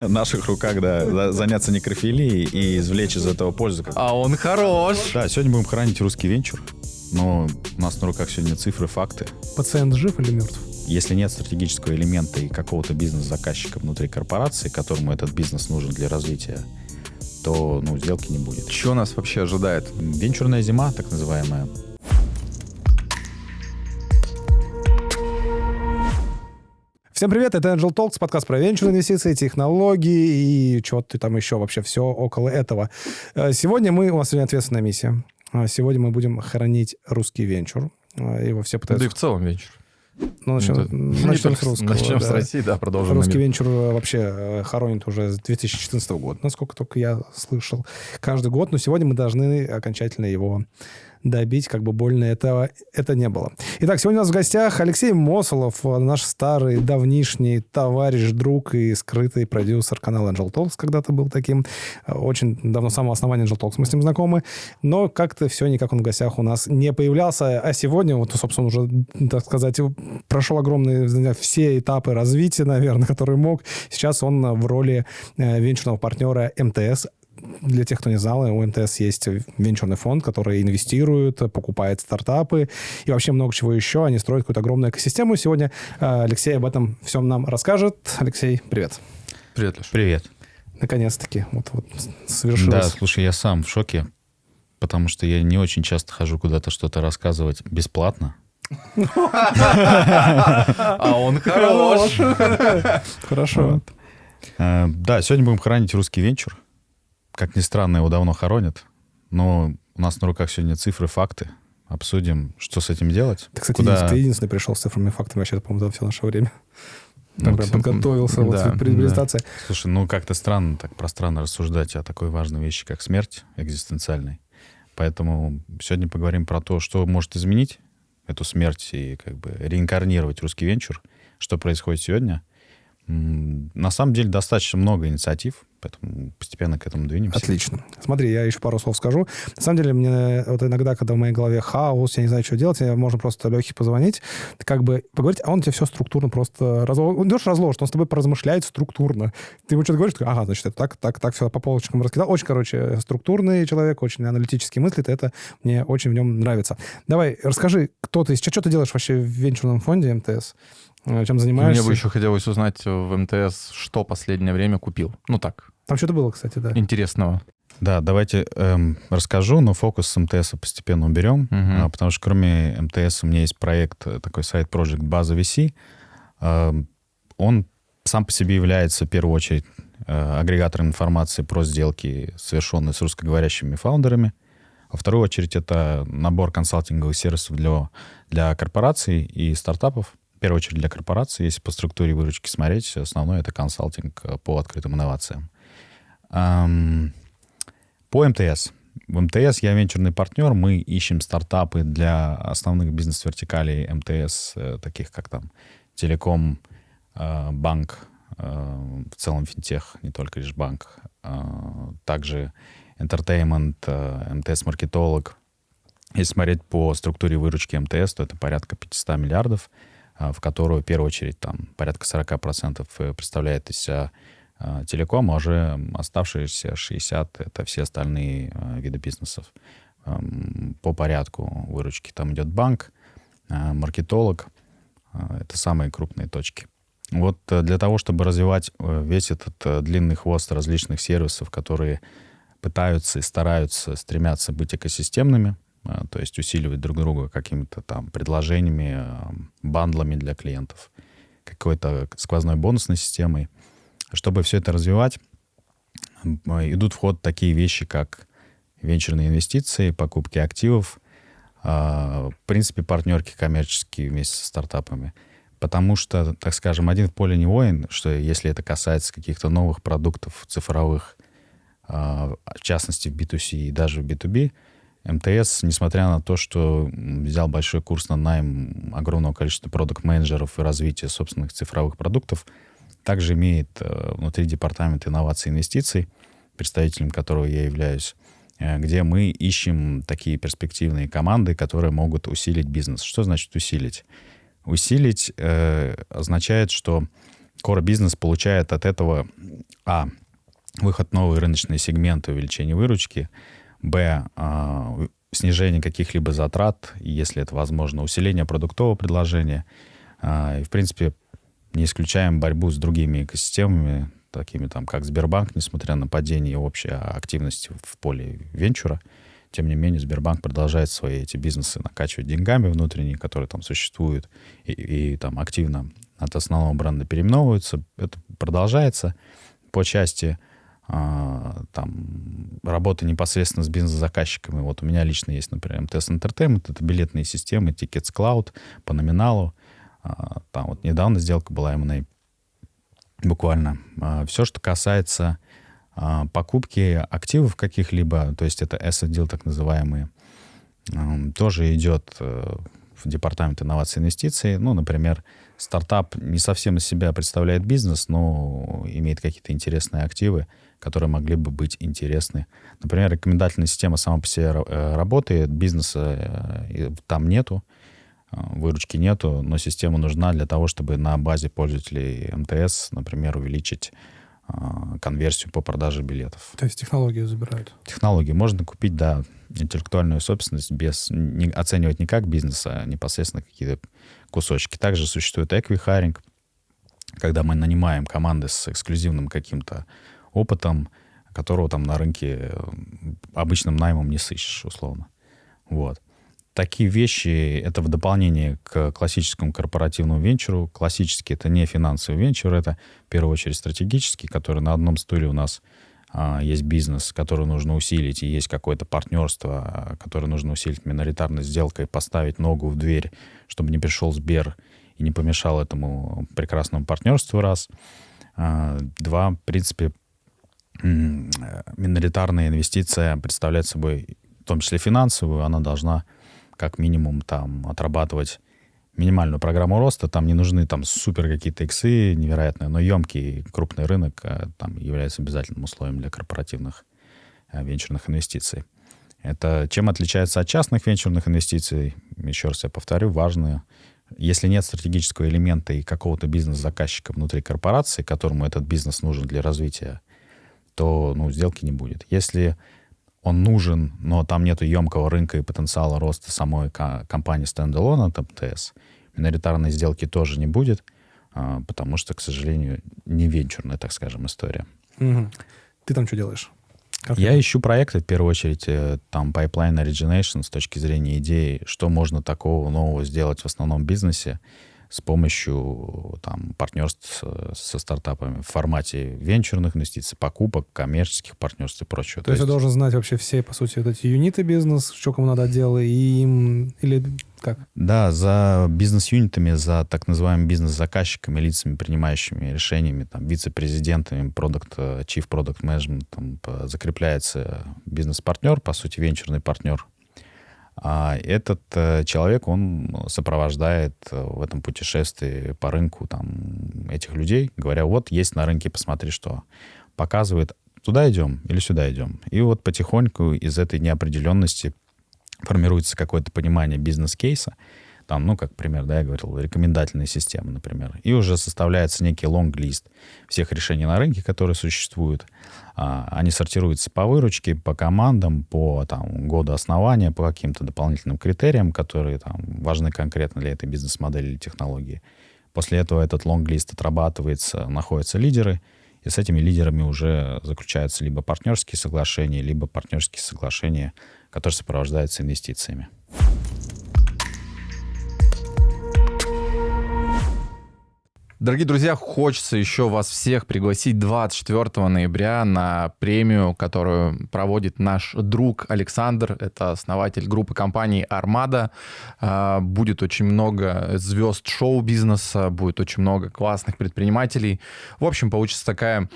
В наших руках, да, заняться некрофилией и извлечь из этого пользу. А он хорош. Да, сегодня будем хранить русский венчур, но у нас на руках сегодня цифры, факты. Пациент жив или мертв? Если нет стратегического элемента и какого-то бизнес-заказчика внутри корпорации, которому этот бизнес нужен для развития, то сделки не будет. Что нас вообще ожидает? Венчурная зима, так называемая. Всем привет, это Angel Talks, подкаст про венчурные инвестиции, технологии и что-то там еще вообще все около этого. У нас сегодня ответственная миссия. Сегодня мы будем хранить русский венчур. Его все пытаются... Да и в целом венчур. Начнем с русского. Начнем с России, да, продолжим. Русский венчур вообще хоронит уже с 2014 года, насколько только я слышал. Каждый год, но сегодня мы должны окончательно его добить, как бы больно это не было. Итак, сегодня у нас в гостях Алексей Мосолов, наш старый, давнишний товарищ, друг и скрытый продюсер канала Angel Talks, когда-то был таким. Очень давно, с самого основания Angel Talks мы с ним знакомы, но как-то все никак он в гостях у нас не появлялся. А сегодня, собственно, уже, так сказать, прошел огромные все этапы развития, наверное, которые мог. Сейчас он в роли венчурного партнера МТС. Для тех, кто не знал, у МТС есть венчурный фонд, который инвестирует, покупает стартапы и вообще много чего еще. Они строят какую-то огромную экосистему. Сегодня Алексей об этом всем нам расскажет. Алексей, привет. Привет, Леш. Привет. Наконец-таки вот совершилось. Да, слушай, я сам в шоке, потому что я не очень часто хожу куда-то что-то рассказывать бесплатно. А он хорош. Хорошо. Да, сегодня будем хранить русский венчур. Как ни странно, его давно хоронят, но у нас на руках сегодня цифры, факты. Обсудим, что с этим делать. Ты, кстати, ты единственный пришел с цифрами, фактами вообще, по-моему, за все наше время. Подготовился к презентации. Слушай, как-то странно так пространно рассуждать о такой важной вещи, как смерть экзистенциальной. Поэтому сегодня поговорим про то, что может изменить эту смерть и как бы реинкарнировать русский венчур, что происходит сегодня. На самом деле достаточно много инициатив, поэтому постепенно к этому двинемся. Отлично. Смотри, я еще пару слов скажу. На самом деле, мне вот иногда, когда в моей голове хаос, я не знаю, что делать, можно просто Лехе позвонить, как бы поговорить, а он тебе все структурно просто разложит. Он идешь разложит, он с тобой поразмышляет структурно. Ты ему что-то говоришь, ага, значит, это так, все по полочкам раскидал. Очень, структурный человек, очень аналитически мыслит, это мне очень в нем нравится. Давай, расскажи, кто ты, что ты делаешь вообще в венчурном фонде МТС? Чем занимаешься? Мне бы еще хотелось узнать в МТС, что последнее время купил. Так. Там что-то было, кстати, да. Интересного. Да, давайте расскажу, но фокус с МТС постепенно уберем, потому что кроме МТС у меня есть проект, такой сайт-проект «База VC». Он сам по себе является, в первую очередь, агрегатором информации про сделки, совершенные с русскоговорящими фаундерами. Во вторую очередь, это набор консалтинговых сервисов для корпораций и стартапов. В первую очередь для корпораций, если по структуре выручки смотреть, основное это консалтинг по открытым инновациям. По МТС. В МТС я венчурный партнер, мы ищем стартапы для основных бизнес-вертикалей МТС, таких как там телеком, банк, в целом финтех, не только лишь банк, также entertainment, МТС-маркетолог. Если смотреть по структуре выручки МТС, то это порядка 500 миллиардов, в которую, в первую очередь, там порядка 40% представляет из себя телеком, а уже оставшиеся 60% — это все остальные виды бизнесов. По порядку выручки там идет банк, маркетолог. Это самые крупные точки. Вот для того, чтобы развивать весь этот длинный хвост различных сервисов, которые пытаются и стараются, стремятся быть экосистемными, то есть усиливать друг друга какими-то там предложениями, бандлами для клиентов, какой-то сквозной бонусной системой. Чтобы все это развивать, идут в ход такие вещи, как венчурные инвестиции, покупки активов, в принципе, партнерки коммерческие вместе со стартапами. Потому что, так скажем, один в поле не воин, что если это касается каких-то новых продуктов цифровых, в частности в B2C и даже в B2B, МТС, несмотря на то, что взял большой курс на найм огромного количества продакт-менеджеров и развитие собственных цифровых продуктов, также имеет внутри департамента инноваций и инвестиций, представителем которого я являюсь, где мы ищем такие перспективные команды, которые могут усилить бизнес. Что значит усилить? Усилить означает, что Core бизнес получает от этого выход в новые рыночные сегменты, увеличение выручки, снижение каких-либо затрат, если это возможно, усиление продуктового предложения. И, в принципе, не исключаем борьбу с другими экосистемами, такими там, как Сбербанк, несмотря на падение общей активности в поле венчура. Тем не менее, Сбербанк продолжает свои эти бизнесы накачивать деньгами внутренние, которые там существуют, и там активно от основного бренда переименовываются. Это продолжается по части там работы непосредственно с бизнес-заказчиками. Вот у меня лично есть, например, МТС Entertainment, это билетные системы, Tickets Cloud по номиналу. Там вот недавно сделка была M&A. Буквально. Все, что касается покупки активов каких-либо, то есть это asset deal так называемые, тоже идет в департамент инноваций и инвестиций. Ну, например, стартап не совсем из себя представляет бизнес, но имеет какие-то интересные активы, которые могли бы быть интересны. Например, рекомендательная система сама по себе работает, бизнеса там нету, выручки нету, но система нужна для того, чтобы на базе пользователей МТС, например, увеличить конверсию по продаже билетов. То есть технологию забирают? Технологии. Можно купить, да, интеллектуальную собственность, оценивать не как бизнес, а непосредственно какие-то кусочки. Также существует экви-хайринг, когда мы нанимаем команды с эксклюзивным каким-то опытом, которого там на рынке обычным наймом не сыщешь, условно. Вот. Такие вещи — это в дополнение к классическому корпоративному венчуру. Классический — это не финансовый венчур, это в первую очередь стратегический, который на одном стуле у нас есть бизнес, который нужно усилить, и есть какое-то партнерство, которое нужно усилить миноритарной сделкой, поставить ногу в дверь, чтобы не пришел Сбер и не помешал этому прекрасному партнерству, раз. Два, в принципе, миноритарная инвестиция представляет собой, в том числе финансовую, она должна как минимум там отрабатывать минимальную программу роста. Там не нужны там супер какие-то иксы невероятные, но емкий крупный рынок там является обязательным условием для корпоративных венчурных инвестиций. Это чем отличается от частных венчурных инвестиций? Еще раз я повторю, важно, если нет стратегического элемента и какого-то бизнес-заказчика внутри корпорации, которому этот бизнес нужен для развития, то сделки не будет. Если он нужен, но там нет емкого рынка и потенциала роста самой компании стендалон от МТС, миноритарной сделки тоже не будет, потому что, к сожалению, не венчурная, так скажем, история. Угу. Ты там что делаешь? Я ищу проекты, в первую очередь, там, pipeline origination с точки зрения идеи, что можно такого нового сделать в основном бизнесе с помощью там, партнерств со стартапами в формате венчурных инвестиций, покупок, коммерческих партнерств и прочего. То есть я должен знать вообще все, по сути, вот эти юниты бизнес, что кому надо делать, и им... Или как? Да, за бизнес-юнитами, за так называемыми бизнес-заказчиками, лицами, принимающими решениями, там, вице-президентами, chief product management, там, закрепляется бизнес-партнер, по сути, венчурный партнер. А этот человек, он сопровождает в этом путешествии по рынку там, этих людей, говоря, вот есть на рынке, посмотри, что показывает, туда идем или сюда идем. И вот потихоньку из этой неопределенности формируется какое-то понимание бизнес-кейса. Там, как пример, я говорил, рекомендательные системы, например. И уже составляется некий лонг-лист всех решений на рынке, которые существуют. Они сортируются по выручке, по командам, по году основания, по каким-то дополнительным критериям, которые важны конкретно для этой бизнес-модели или технологии. После этого этот лонг-лист отрабатывается, находятся лидеры, и с этими лидерами уже заключаются либо партнерские соглашения, либо партнерские соглашения, которые сопровождаются инвестициями. Дорогие друзья, хочется еще вас всех пригласить 24 ноября на премию, которую проводит наш друг Александр. Это основатель группы компаний «Армада». Будет очень много звезд шоу-бизнеса, будет очень много классных предпринимателей. В общем, получится такая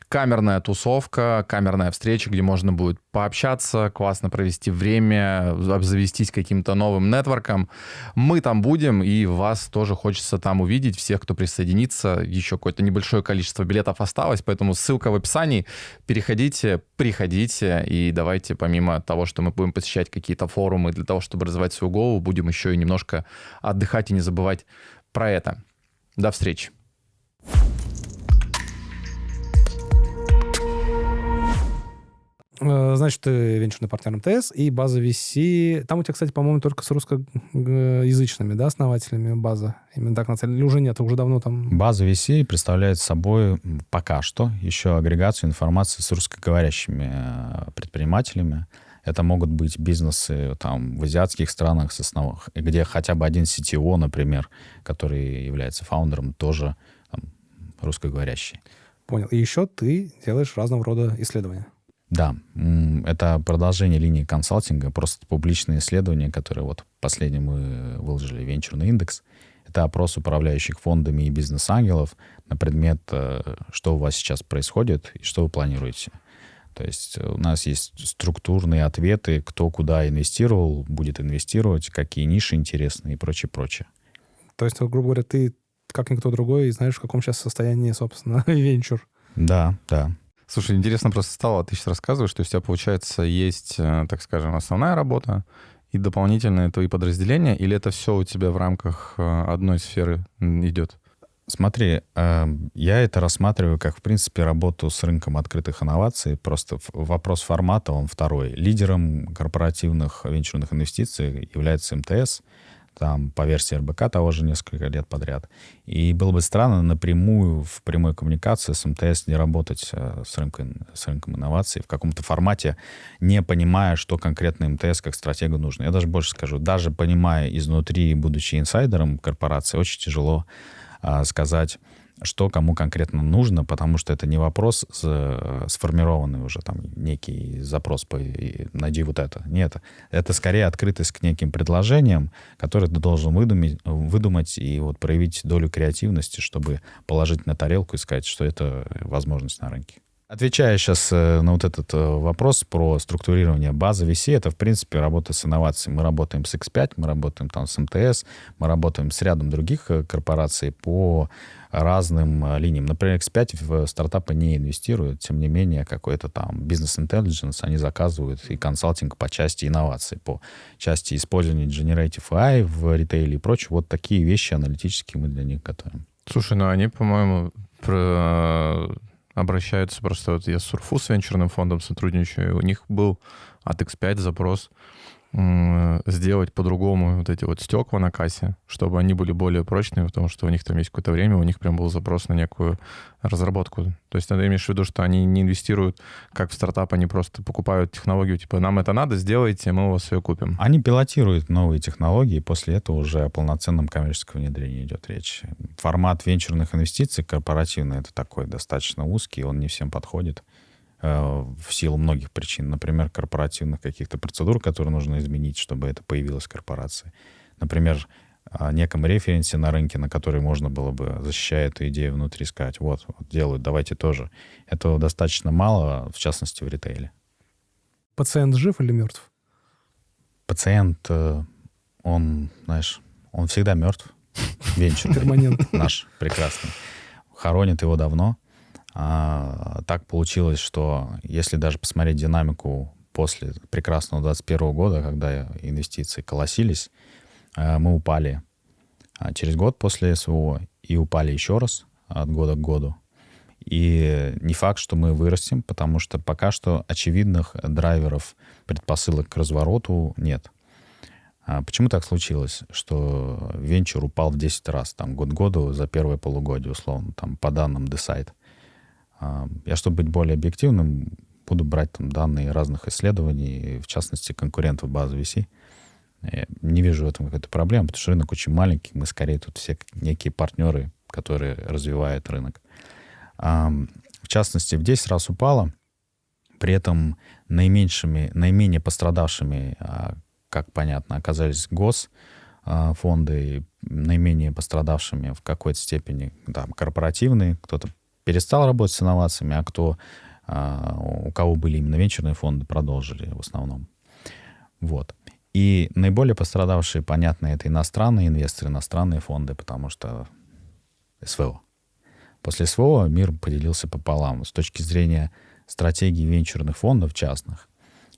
камерная тусовка, камерная встреча, где можно будет пообщаться, классно провести время, обзавестись каким-то новым нетворком. Мы там будем, и вас тоже хочется там увидеть, всех, кто присоединится. Еще какое-то небольшое количество билетов осталось, поэтому ссылка в описании. Переходите, приходите, и давайте, помимо того, что мы будем посещать какие-то форумы для того, чтобы развивать свою голову, будем еще и немножко отдыхать и не забывать про это. До встречи. Значит, ты венчурный партнер МТС и база VC. Там у тебя, кстати, по-моему, только с русскоязычными, да, основателями база. Именно так нацелена. Или уже нет, уже давно там... База VC представляет собой пока что еще агрегацию информации с русскоговорящими предпринимателями. Это могут быть бизнесы там, в азиатских странах, где хотя бы один CTO, например, который является фаундером, тоже там, русскоговорящий. Понял. И еще ты делаешь разного рода исследования. Да, это продолжение линии консалтинга, просто публичные исследования, которые вот последние мы выложили, венчурный индекс. Это опрос управляющих фондами и бизнес-ангелов на предмет, что у вас сейчас происходит и что вы планируете. То есть у нас есть структурные ответы, кто куда инвестировал, будет инвестировать, какие ниши интересны и прочее. То есть, грубо говоря, ты, как никто другой, знаешь, в каком сейчас состоянии, собственно, венчур. Да. Слушай, интересно просто стало, ты сейчас рассказываешь, что у тебя, получается, есть, так скажем, основная работа и дополнительные твои подразделения, или это все у тебя в рамках одной сферы идет? Смотри, я это рассматриваю как, в принципе, работу с рынком открытых инноваций. Просто вопрос формата, он второй. Лидером корпоративных венчурных инвестиций является МТС, там по версии РБК того же несколько лет подряд. И было бы странно напрямую в прямой коммуникации с МТС не работать с рынком инноваций в каком-то формате, не понимая, что конкретно МТС как стратегу нужно. Я даже больше скажу, даже понимая изнутри, будучи инсайдером корпорации, очень тяжело сказать, что кому конкретно нужно, потому что это не вопрос сформированный уже там некий запрос найди вот это. Нет, это скорее открытость к неким предложениям, которые ты должен выдумать и вот проявить долю креативности, чтобы положить на тарелку и сказать, что это возможность на рынке. Отвечая сейчас на вот этот вопрос про структурирование базы VC, это, в принципе, работа с инновацией. Мы работаем с X5, мы работаем там с МТС, мы работаем с рядом других корпораций по разным линиям. Например, X5 в стартапы не инвестирует, тем не менее, какой-то там бизнес-интеллигенс они заказывают и консалтинг по части инноваций, по части использования Generative AI в ритейле и прочее. Вот такие вещи аналитические мы для них готовим. Слушай, ну они, по-моему, обращаются просто... Вот я с Сурфу с венчурным фондом сотрудничаю, у них был от X5 запрос сделать по-другому вот эти вот стекла на кассе, чтобы они были более прочные, потому что у них там есть какое-то время, у них прям был запрос на некую разработку. То есть ты имеешь в виду, что они не инвестируют как в стартап, они просто покупают технологию, типа, нам это надо, сделайте, мы у вас ее купим. Они пилотируют новые технологии, и после этого уже о полноценном коммерческом внедрении идет речь. Формат венчурных инвестиций корпоративный — это такой достаточно узкий, он не всем подходит в силу многих причин. Например, корпоративных каких-то процедур, которые нужно изменить, чтобы это появилось в корпорации. Например, о неком референсе на рынке, на который можно было бы, защищая эту идею внутри, сказать, вот делают, давайте тоже. Этого достаточно мало, в частности, в ритейле. Пациент жив или мертв? Пациент, он, знаешь, он всегда мертв. Венчурный. Перманент. Наш прекрасный. Хоронят его давно. Так получилось, что если даже посмотреть динамику после прекрасного 2021 года, когда инвестиции колосились, мы упали через год после СВО и упали еще раз от года к году. И не факт, что мы вырастем, потому что пока что очевидных драйверов, предпосылок к развороту нет. Почему так случилось, что венчур упал в 10 раз, там, год к году за первое полугодие, условно, там, по данным Decide? Я, чтобы быть более объективным, буду брать там данные разных исследований, в частности, конкурентов базы VC. Я не вижу в этом какой-то проблемы, потому что рынок очень маленький, мы скорее тут все некие партнеры, которые развивают рынок. В частности, в 10 раз упало, при этом наименее пострадавшими, как понятно, оказались госфонды, наименее пострадавшими в какой-то степени там, корпоративные, кто-то перестал работать с инновациями, у кого были именно венчурные фонды, продолжили в основном. Вот. И наиболее пострадавшие, понятно, это иностранные инвесторы, иностранные фонды, потому что СВО. После СВО мир поделился пополам. С точки зрения стратегии венчурных фондов частных,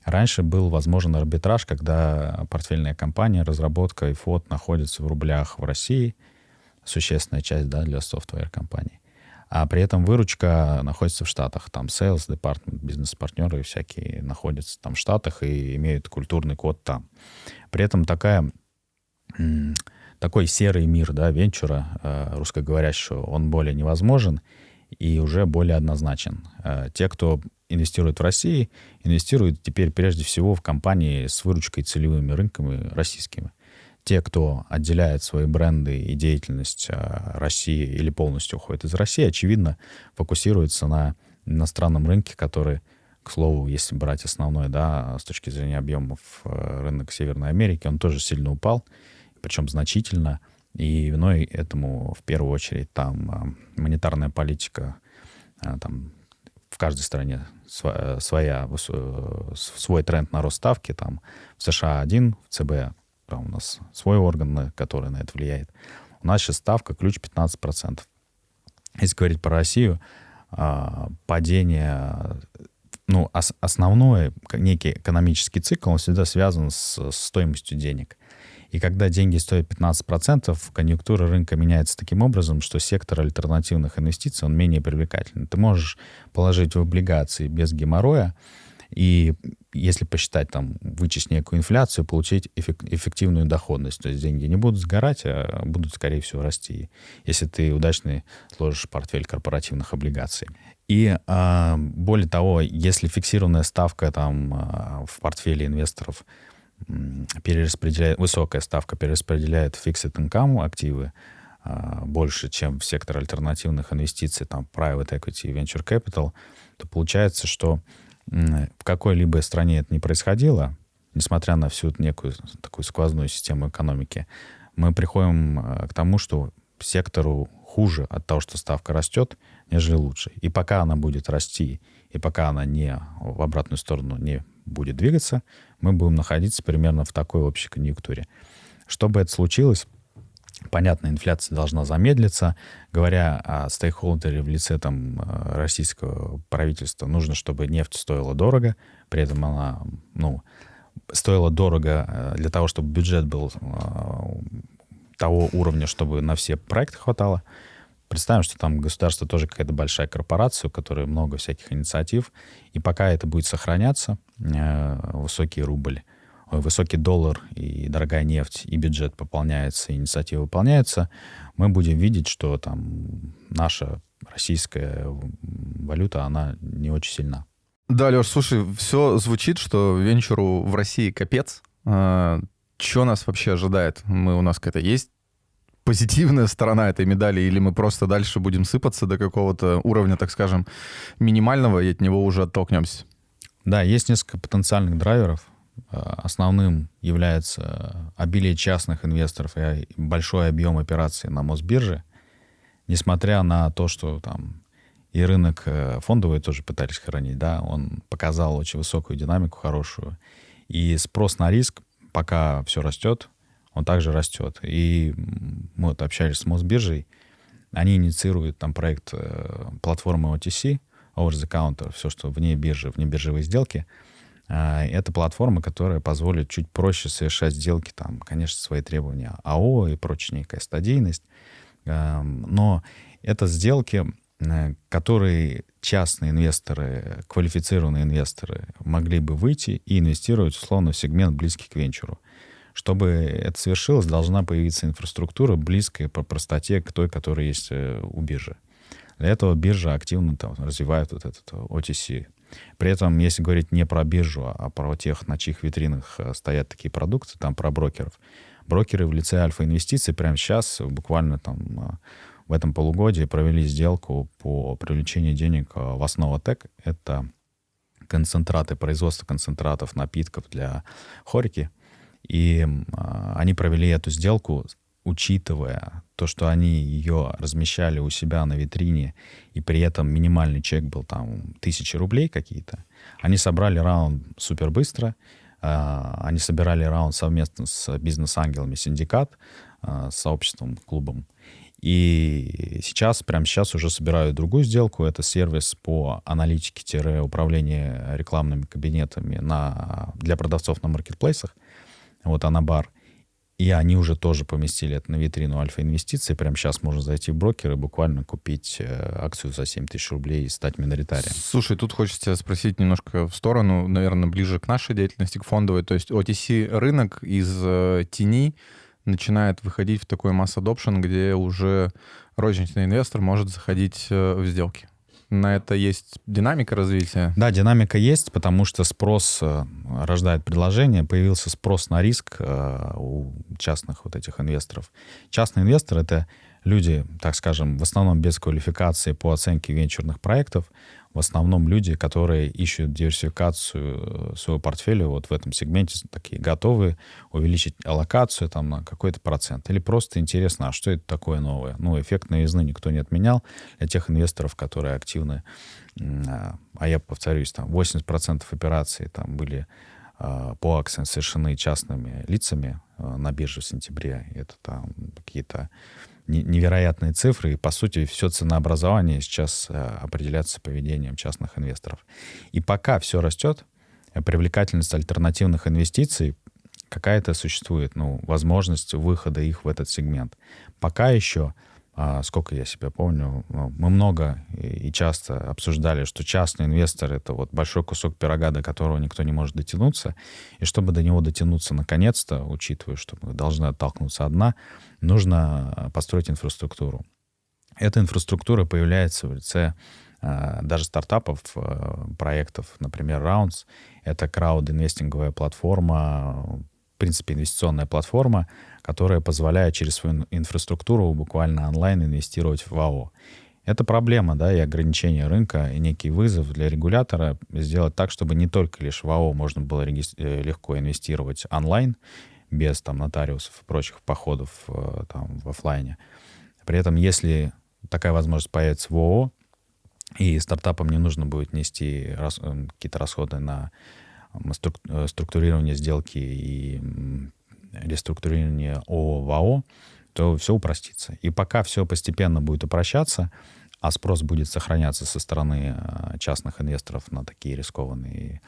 раньше был возможен арбитраж, когда портфельная компания, разработка и фонд находятся в рублях в России, существенная часть, да, для софтвер-компаний. а при этом выручка находится в Штатах. Там sales department, бизнес-партнеры всякие находятся там в Штатах и имеют культурный код там. При этом такой серый мир, да, венчура русскоговорящего, он более невозможен и уже более однозначен. Те, кто инвестирует в России, инвестируют теперь прежде всего в компании с выручкой и целевыми рынками российскими. Те, кто отделяет свои бренды и деятельность России или полностью уходит из России, очевидно, фокусируются на иностранном рынке, который, к слову, если брать основной, да, с точки зрения объемов рынок Северной Америки, он тоже сильно упал, причем значительно. И виной этому, в первую очередь, там монетарная политика, там в каждой стране свой тренд на рост ставки. Там в США один, в ЦБ у нас свой орган, который на это влияет. У нас сейчас ставка ключ 15%. Если говорить про Россию, падение, основной некий экономический цикл, он всегда связан с стоимостью денег. И когда деньги стоят 15%, конъюнктура рынка меняется таким образом, что сектор альтернативных инвестиций, он менее привлекательный. Ты можешь положить в облигации без геморроя, и если посчитать, там, вычесть некую инфляцию, получить эффективную доходность. То есть деньги не будут сгорать, а будут, скорее всего, расти, если ты удачно сложишь портфель корпоративных облигаций. И более того, если фиксированная ставка там, в портфеле инвесторов высокая ставка перераспределяет fixed income активы больше, чем в сектор альтернативных инвестиций, там, private equity и venture capital, то получается, что в какой-либо стране это не происходило, несмотря на всю некую такую сквозную систему экономики, мы приходим к тому, что сектору хуже от того, что ставка растет, нежели лучше. И пока она будет расти, и пока она не в обратную сторону не будет двигаться, мы будем находиться примерно в такой общей конъюнктуре. Чтобы это случилось, понятно, инфляция должна замедлиться. Говоря о стейкхолдере в лице там, российского правительства, нужно, чтобы нефть стоила дорого. При этом она стоила дорого для того, чтобы бюджет был того уровня, чтобы на все проекты хватало. Представим, что там государство тоже какая-то большая корпорация, у которой много всяких инициатив. И пока это будет сохраняться, высокий рубль, высокий доллар и дорогая нефть, и бюджет пополняется, и инициатива выполняется, мы будем видеть, что там наша российская валюта, она не очень сильна. Да, Леш, слушай, все звучит, что венчуру в России капец. Что нас вообще ожидает? У нас какая-то есть позитивная сторона этой медали, или мы просто дальше будем сыпаться до какого-то уровня, так скажем, минимального, и от него уже оттолкнемся? Да, есть несколько потенциальных драйверов. Основным является обилие частных инвесторов и большой объем операций на Мосбирже, несмотря на то, что там и рынок фондовый тоже пытались хранить, да, он показал очень высокую динамику, хорошую. И спрос на риск, пока все растет, он также растет. И мы вот общались с Мосбиржей, они инициируют там проект платформы OTC, Over the Counter, все, что вне биржи, внебиржевые сделки. Это платформа, которая позволит чуть проще совершать сделки, там, конечно, свои требования АО и прочая некая стадийность. Но это сделки, которые частные инвесторы, квалифицированные инвесторы могли бы выйти и инвестировать, условно, в сегмент, близкий к венчуру. Чтобы это совершилось, должна появиться инфраструктура, близкая по простоте к той, которая есть у биржи. Для этого биржа активно там развивает вот этот OTC. При этом, если говорить не про биржу, а про тех, на чьих витринах стоят такие продукты, там про брокеров. Брокеры в лице Альфа-инвестиций прямо сейчас, буквально там в этом полугодии, провели сделку по привлечению денег в Основа-Тек. Это концентраты, производство концентратов, напитков для хорики. И они провели эту сделку, учитывая то, что они ее размещали у себя на витрине, и при этом минимальный чек был там 1000 рублей какие-то. Они собрали раунд супер быстро. Они собирали раунд совместно с бизнес-ангелами «Синдикат», с сообществом, клубом. И прямо сейчас уже собирают другую сделку. Это сервис по аналитике-управлению рекламными кабинетами для продавцов на маркетплейсах. Вот Анабар. И они уже тоже поместили это на витрину Альфа-инвестиций. Прямо сейчас можно зайти в брокер и буквально купить акцию за 7 тысяч рублей и стать миноритарием. Слушай, тут хочется спросить немножко в сторону, наверное, ближе к нашей деятельности, к фондовой. То есть OTC-рынок из тени начинает выходить в такой масс-адопшн, где уже розничный инвестор может заходить в сделки. На это есть динамика развития? Да, динамика есть, потому что спрос рождает предложение. Появился спрос на риск у частных вот этих инвесторов. Частный инвестор — это люди, так скажем, в основном без квалификации по оценке венчурных проектов, в основном люди, которые ищут диверсификацию своего портфеля вот в этом сегменте, такие готовы увеличить аллокацию там на какой-то процент. Или просто интересно, а что это такое новое? Ну, эффект новизны никто не отменял для тех инвесторов, которые активны. А я повторюсь, там 80% операций там были по акциям совершены частными лицами на бирже в сентябре. Это там какие-то невероятные цифры, и, по сути, все ценообразование сейчас определяется поведением частных инвесторов. И пока все растет, привлекательность альтернативных инвестиций какая-то существует, ну, возможность выхода их в этот сегмент. Пока еще, сколько я себя помню, мы много и часто обсуждали, что частный инвестор — это вот большой кусок пирога, до которого никто не может дотянуться. И чтобы до него дотянуться наконец-то, учитывая, что мы должны оттолкнуться от дна, нужно построить инфраструктуру. Эта инфраструктура появляется в лице даже стартапов, проектов, например, Rounds. Это крауд-инвестинговая платформа, в принципе, инвестиционная платформа, которая позволяет через свою инфраструктуру буквально онлайн инвестировать в АО. Это проблема, да, и ограничение рынка, и некий вызов для регулятора сделать так, чтобы не только лишь в АО можно было легко инвестировать онлайн, без там нотариусов и прочих походов там в офлайне. При этом, если такая возможность появится в ООО, и стартапам не нужно будет нести какие-то расходы на структурирование сделки и реструктурирование ООО в АО, то все упростится. И пока все постепенно будет упрощаться, а спрос будет сохраняться со стороны частных инвесторов на такие рискованные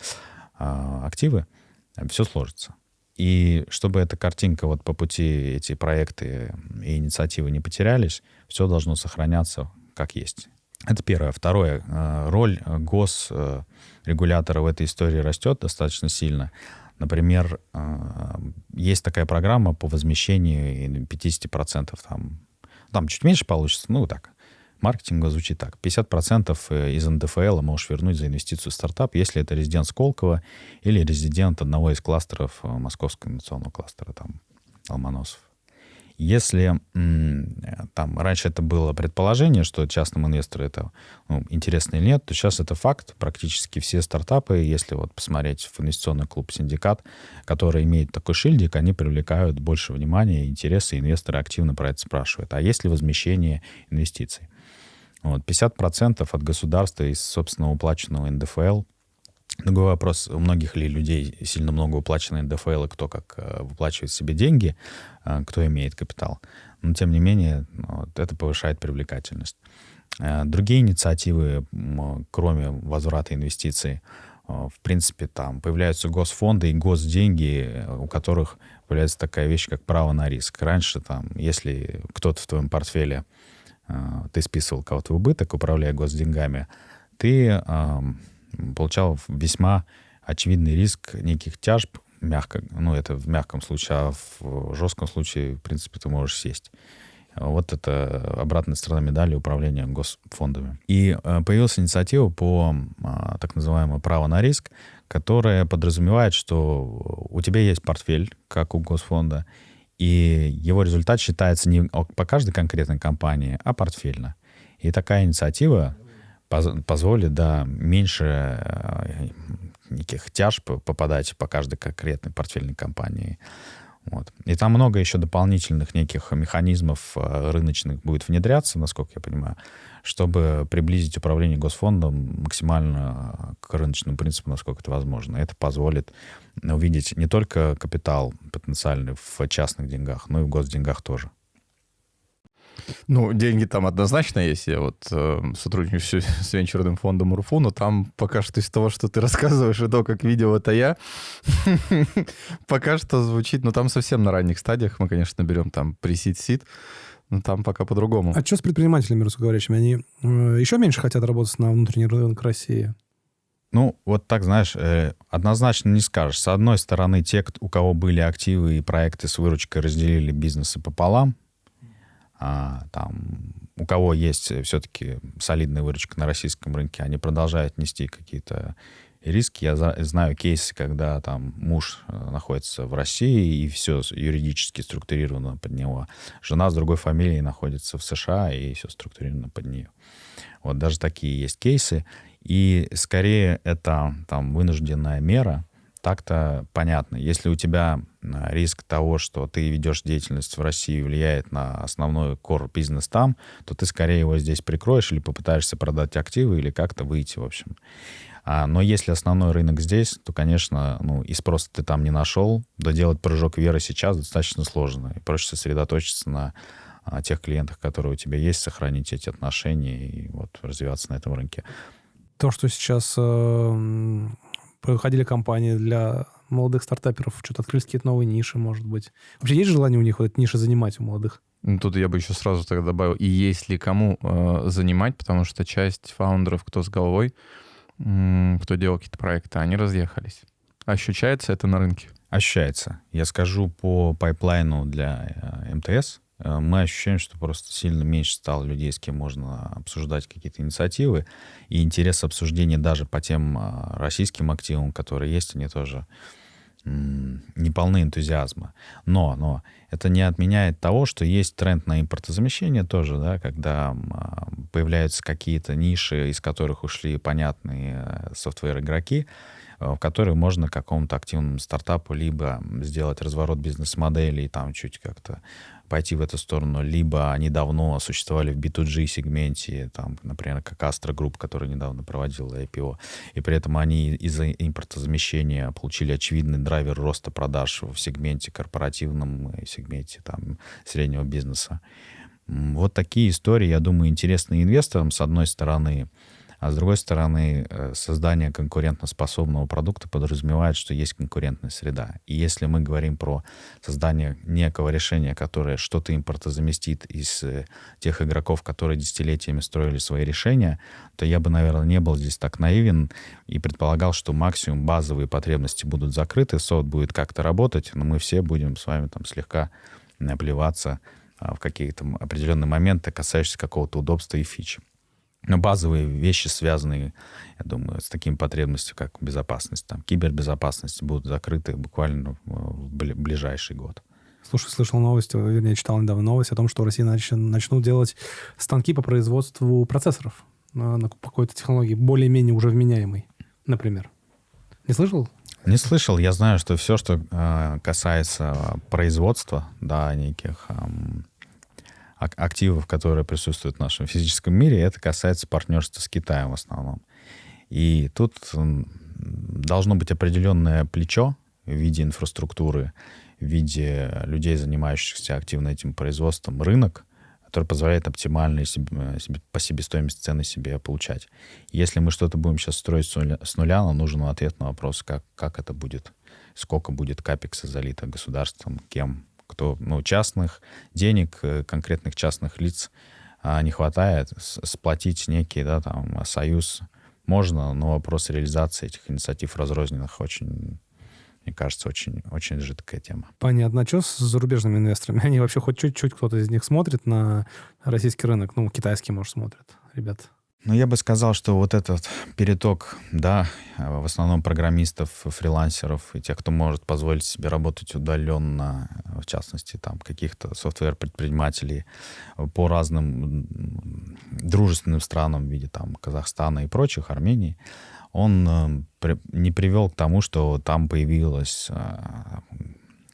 активы, все сложится. И чтобы эта картинка вот по пути, эти проекты и инициативы не потерялись, все должно сохраняться как есть. Это первое. Второе. Роль госрегулятора в этой истории растет достаточно сильно. Например, есть такая программа по возмещению 50%. Там чуть меньше получится, ну так, маркетинга звучит так. 50% из НДФЛ можешь вернуть за инвестицию в стартап, если это резидент Сколково или резидент одного из кластеров Московского инновационного кластера, там, Ломоносов. Если там раньше это было предположение, что частным инвесторам это интересно или нет, то сейчас это факт. Практически все стартапы, если вот посмотреть в инвестиционный клуб «Синдикат», который имеет такой шильдик, они привлекают больше внимания и интереса, и инвесторы активно про это спрашивают. А есть ли возмещение инвестиций? Вот, 50% от государства из собственного уплаченного НДФЛ. Другой вопрос, у многих ли людей сильно много уплачено НДФЛ, и кто как выплачивает себе деньги, кто имеет капитал. Но, тем не менее, вот, это повышает привлекательность. Другие инициативы, кроме возврата инвестиций, в принципе, там появляются госфонды и госденьги, у которых появляется такая вещь, как право на риск. Раньше, там, если кто-то в твоем портфеле, ты списывал кого-то в убыток, управляя госденьгами, ты получал весьма очевидный риск неких тяжб, мягко, ну, это в мягком случае, а в жестком случае, в принципе, ты можешь сесть. Вот это обратная сторона медали управления госфондами. И появилась инициатива по так называемому праву на риск, которая подразумевает, что у тебя есть портфель, как у госфонда, и его результат считается не по каждой конкретной компании, а портфельно. И такая инициатива позволит, да, меньше неких тяжб попадать по каждой конкретной портфельной компании. Вот. И там много еще дополнительных неких механизмов рыночных будет внедряться, насколько я понимаю, чтобы приблизить управление госфондом максимально к рыночному принципу, насколько это возможно. Это позволит увидеть не только капитал потенциальный в частных деньгах, но и в госденьгах тоже. Ну, деньги там однозначно есть. Я вот сотрудничаю с венчурным фондом УРФУ, но там пока что из того, что ты рассказываешь, и то, как видел это я, пока что звучит, ну, там совсем на ранних стадиях. Мы, конечно, берем там pre-seed, но там пока по-другому. А что с предпринимателями русскоговорящими? Они еще меньше хотят работать на внутренний рынок России? Ну, вот так, знаешь, однозначно не скажешь. С одной стороны, те, у кого были активы и проекты с выручкой, разделили бизнесы пополам. Там, у кого есть все-таки солидная выручка на российском рынке, они продолжают нести какие-то риски. Я знаю кейсы, когда там муж находится в России, и все юридически структурировано под него. Жена с другой фамилией находится в США, и все структурировано под нее. Вот даже такие есть кейсы. И скорее это там вынужденная мера. Так-то понятно. Если у тебя риск того, что ты ведешь деятельность в России, влияет на основной core-бизнес там, то ты скорее его здесь прикроешь или попытаешься продать активы или как-то выйти, в общем. Но если основной рынок здесь, то, конечно, и спроса ты там не нашел, доделать прыжок веры сейчас достаточно сложно. И проще сосредоточиться на тех клиентах, которые у тебя есть, сохранить эти отношения и вот развиваться на этом рынке. То, что сейчас проходили компании для молодых стартаперов, что-то открылись какие-то новые ниши, может быть. Вообще есть желание у них вот эти ниши занимать, у молодых? Ну, тут я бы еще сразу тогда добавил, и есть ли кому занимать, потому что часть фаундеров, кто с головой, кто делал какие-то проекты, они разъехались. Ощущается это на рынке? Ощущается. Я скажу по пайплайну для МТС. Мы ощущаем, что просто сильно меньше стало людей, с кем можно обсуждать какие-то инициативы. И интерес обсуждения даже по тем российским активам, которые есть, они тоже не полны энтузиазма. Но это не отменяет того, что есть тренд на импортозамещение тоже, да, когда появляются какие-то ниши, из которых ушли понятные софтвер-игроки, в которые можно какому-то активному стартапу либо сделать разворот бизнес-модели и там чуть как-то пойти в эту сторону, либо они давно существовали в B2G-сегменте, там, например, как Astra Group, который недавно проводил IPO, и при этом они из-за импортозамещения получили очевидный драйвер роста продаж в сегменте корпоративном и сегменте там, среднего бизнеса. Вот такие истории, я думаю, интересны инвесторам, с одной стороны. А с другой стороны, создание конкурентоспособного продукта подразумевает, что есть конкурентная среда. И если мы говорим про создание некого решения, которое что-то импортозаместит из тех игроков, которые десятилетиями строили свои решения, то я бы, наверное, не был здесь так наивен и предполагал, что максимум базовые потребности будут закрыты, софт будет как-то работать, но мы все будем с вами там слегка наплеваться в какие-то определенные моменты, касающиеся какого-то удобства и фичи. Но базовые вещи, связанные, я думаю, с такими потребностями, как безопасность, там, кибербезопасность, будут закрыты буквально в ближайший год. Слушай, слышал новость, вернее, читал недавно новость о том, что в России начнут делать станки по производству процессоров на какой-то технологии, более-менее уже вменяемой, например. Не слышал? Не слышал. Я знаю, что все, что касается производства, да, неких активов, которые присутствуют в нашем физическом мире, это касается партнерства с Китаем в основном. И тут должно быть определенное плечо в виде инфраструктуры, в виде людей, занимающихся активно этим производством, рынок, который позволяет оптимально по себестоимости цены себе получать. Если мы что-то будем сейчас строить с нуля, нам нужен ответ на вопрос, как это будет, сколько будет капекса залито государством, кем, кто, частных денег, конкретных частных лиц не хватает. Сплотить некий, да, там, союз можно, но вопрос реализации этих инициатив разрозненных очень, мне кажется, очень, очень жидкая тема. Понятно. А что с зарубежными инвесторами? Они вообще хоть чуть-чуть кто-то из них смотрит на российский рынок? Китайский, может, смотрят, ребят. Я бы сказал, что вот этот переток, да, в основном программистов, фрилансеров и тех, кто может позволить себе работать удаленно, в частности, там, каких-то софтвер-предпринимателей по разным дружественным странам в виде там Казахстана и прочих, Армении, он не привел к тому, что там появилась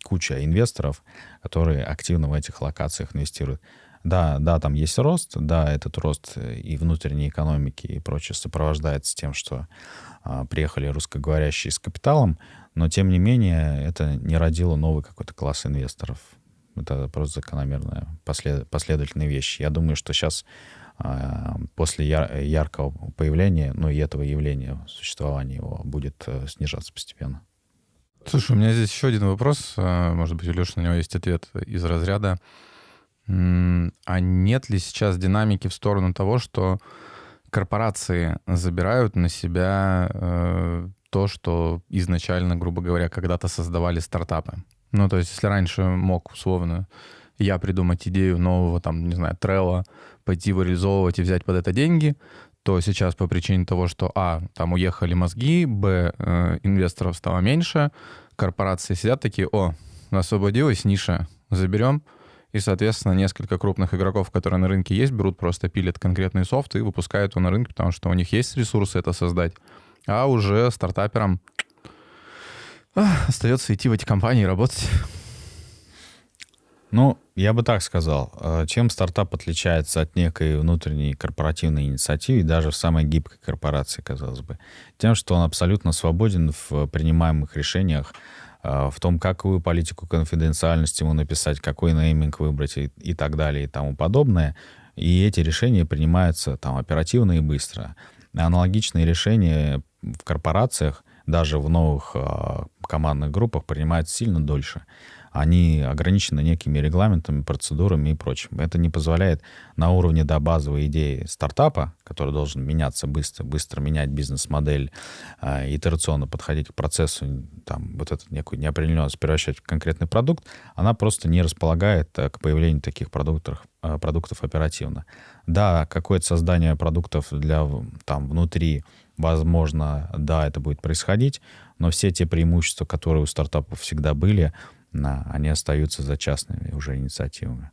куча инвесторов, которые активно в этих локациях инвестируют. Да, там есть рост, да, этот рост и внутренней экономики и прочее сопровождается тем, что приехали русскоговорящие с капиталом, но, тем не менее, это не родило новый какой-то класс инвесторов. Это просто закономерная, последовательная вещь. Я думаю, что сейчас после яркого появления, ну и этого явления, существование его будет снижаться постепенно. Слушай, у меня здесь еще один вопрос. Может быть, у Леши на него есть ответ из разряда. А нет ли сейчас динамики в сторону того, что корпорации забирают на себя то, что изначально, грубо говоря, когда-то создавали стартапы? Ну, то есть, если раньше мог, условно, я придумать идею нового, там, не знаю, Trello, пойти его реализовывать и взять под это деньги, то сейчас по причине того, что, там уехали мозги, инвесторов стало меньше, корпорации сидят такие, освободилась ниша, заберем. И, соответственно, несколько крупных игроков, которые на рынке есть, берут, просто пилят конкретный софт и выпускают его на рынке, потому что у них есть ресурсы это создать. А уже стартаперам остается идти в эти компании и работать. Ну, я бы так сказал. Чем стартап отличается от некой внутренней корпоративной инициативы, даже в самой гибкой корпорации, казалось бы? Тем, что он абсолютно свободен в принимаемых решениях, в том, какую политику конфиденциальности ему написать, какой нейминг выбрать и так далее и тому подобное. И эти решения принимаются там оперативно и быстро. Аналогичные решения в корпорациях, даже в новых командных группах, принимаются сильно дольше. Они ограничены некими регламентами, процедурами и прочим. Это не позволяет на уровне базовой идеи стартапа, который должен меняться быстро менять бизнес-модель, итерационно подходить к процессу, там, вот эту некую неопределенность превращать в конкретный продукт, она просто не располагает к появлению таких продуктов оперативно. Да, какое-то создание продуктов для там внутри, возможно, да, это будет происходить, но все те преимущества, которые у стартапов всегда были, они остаются за частными уже инициативами.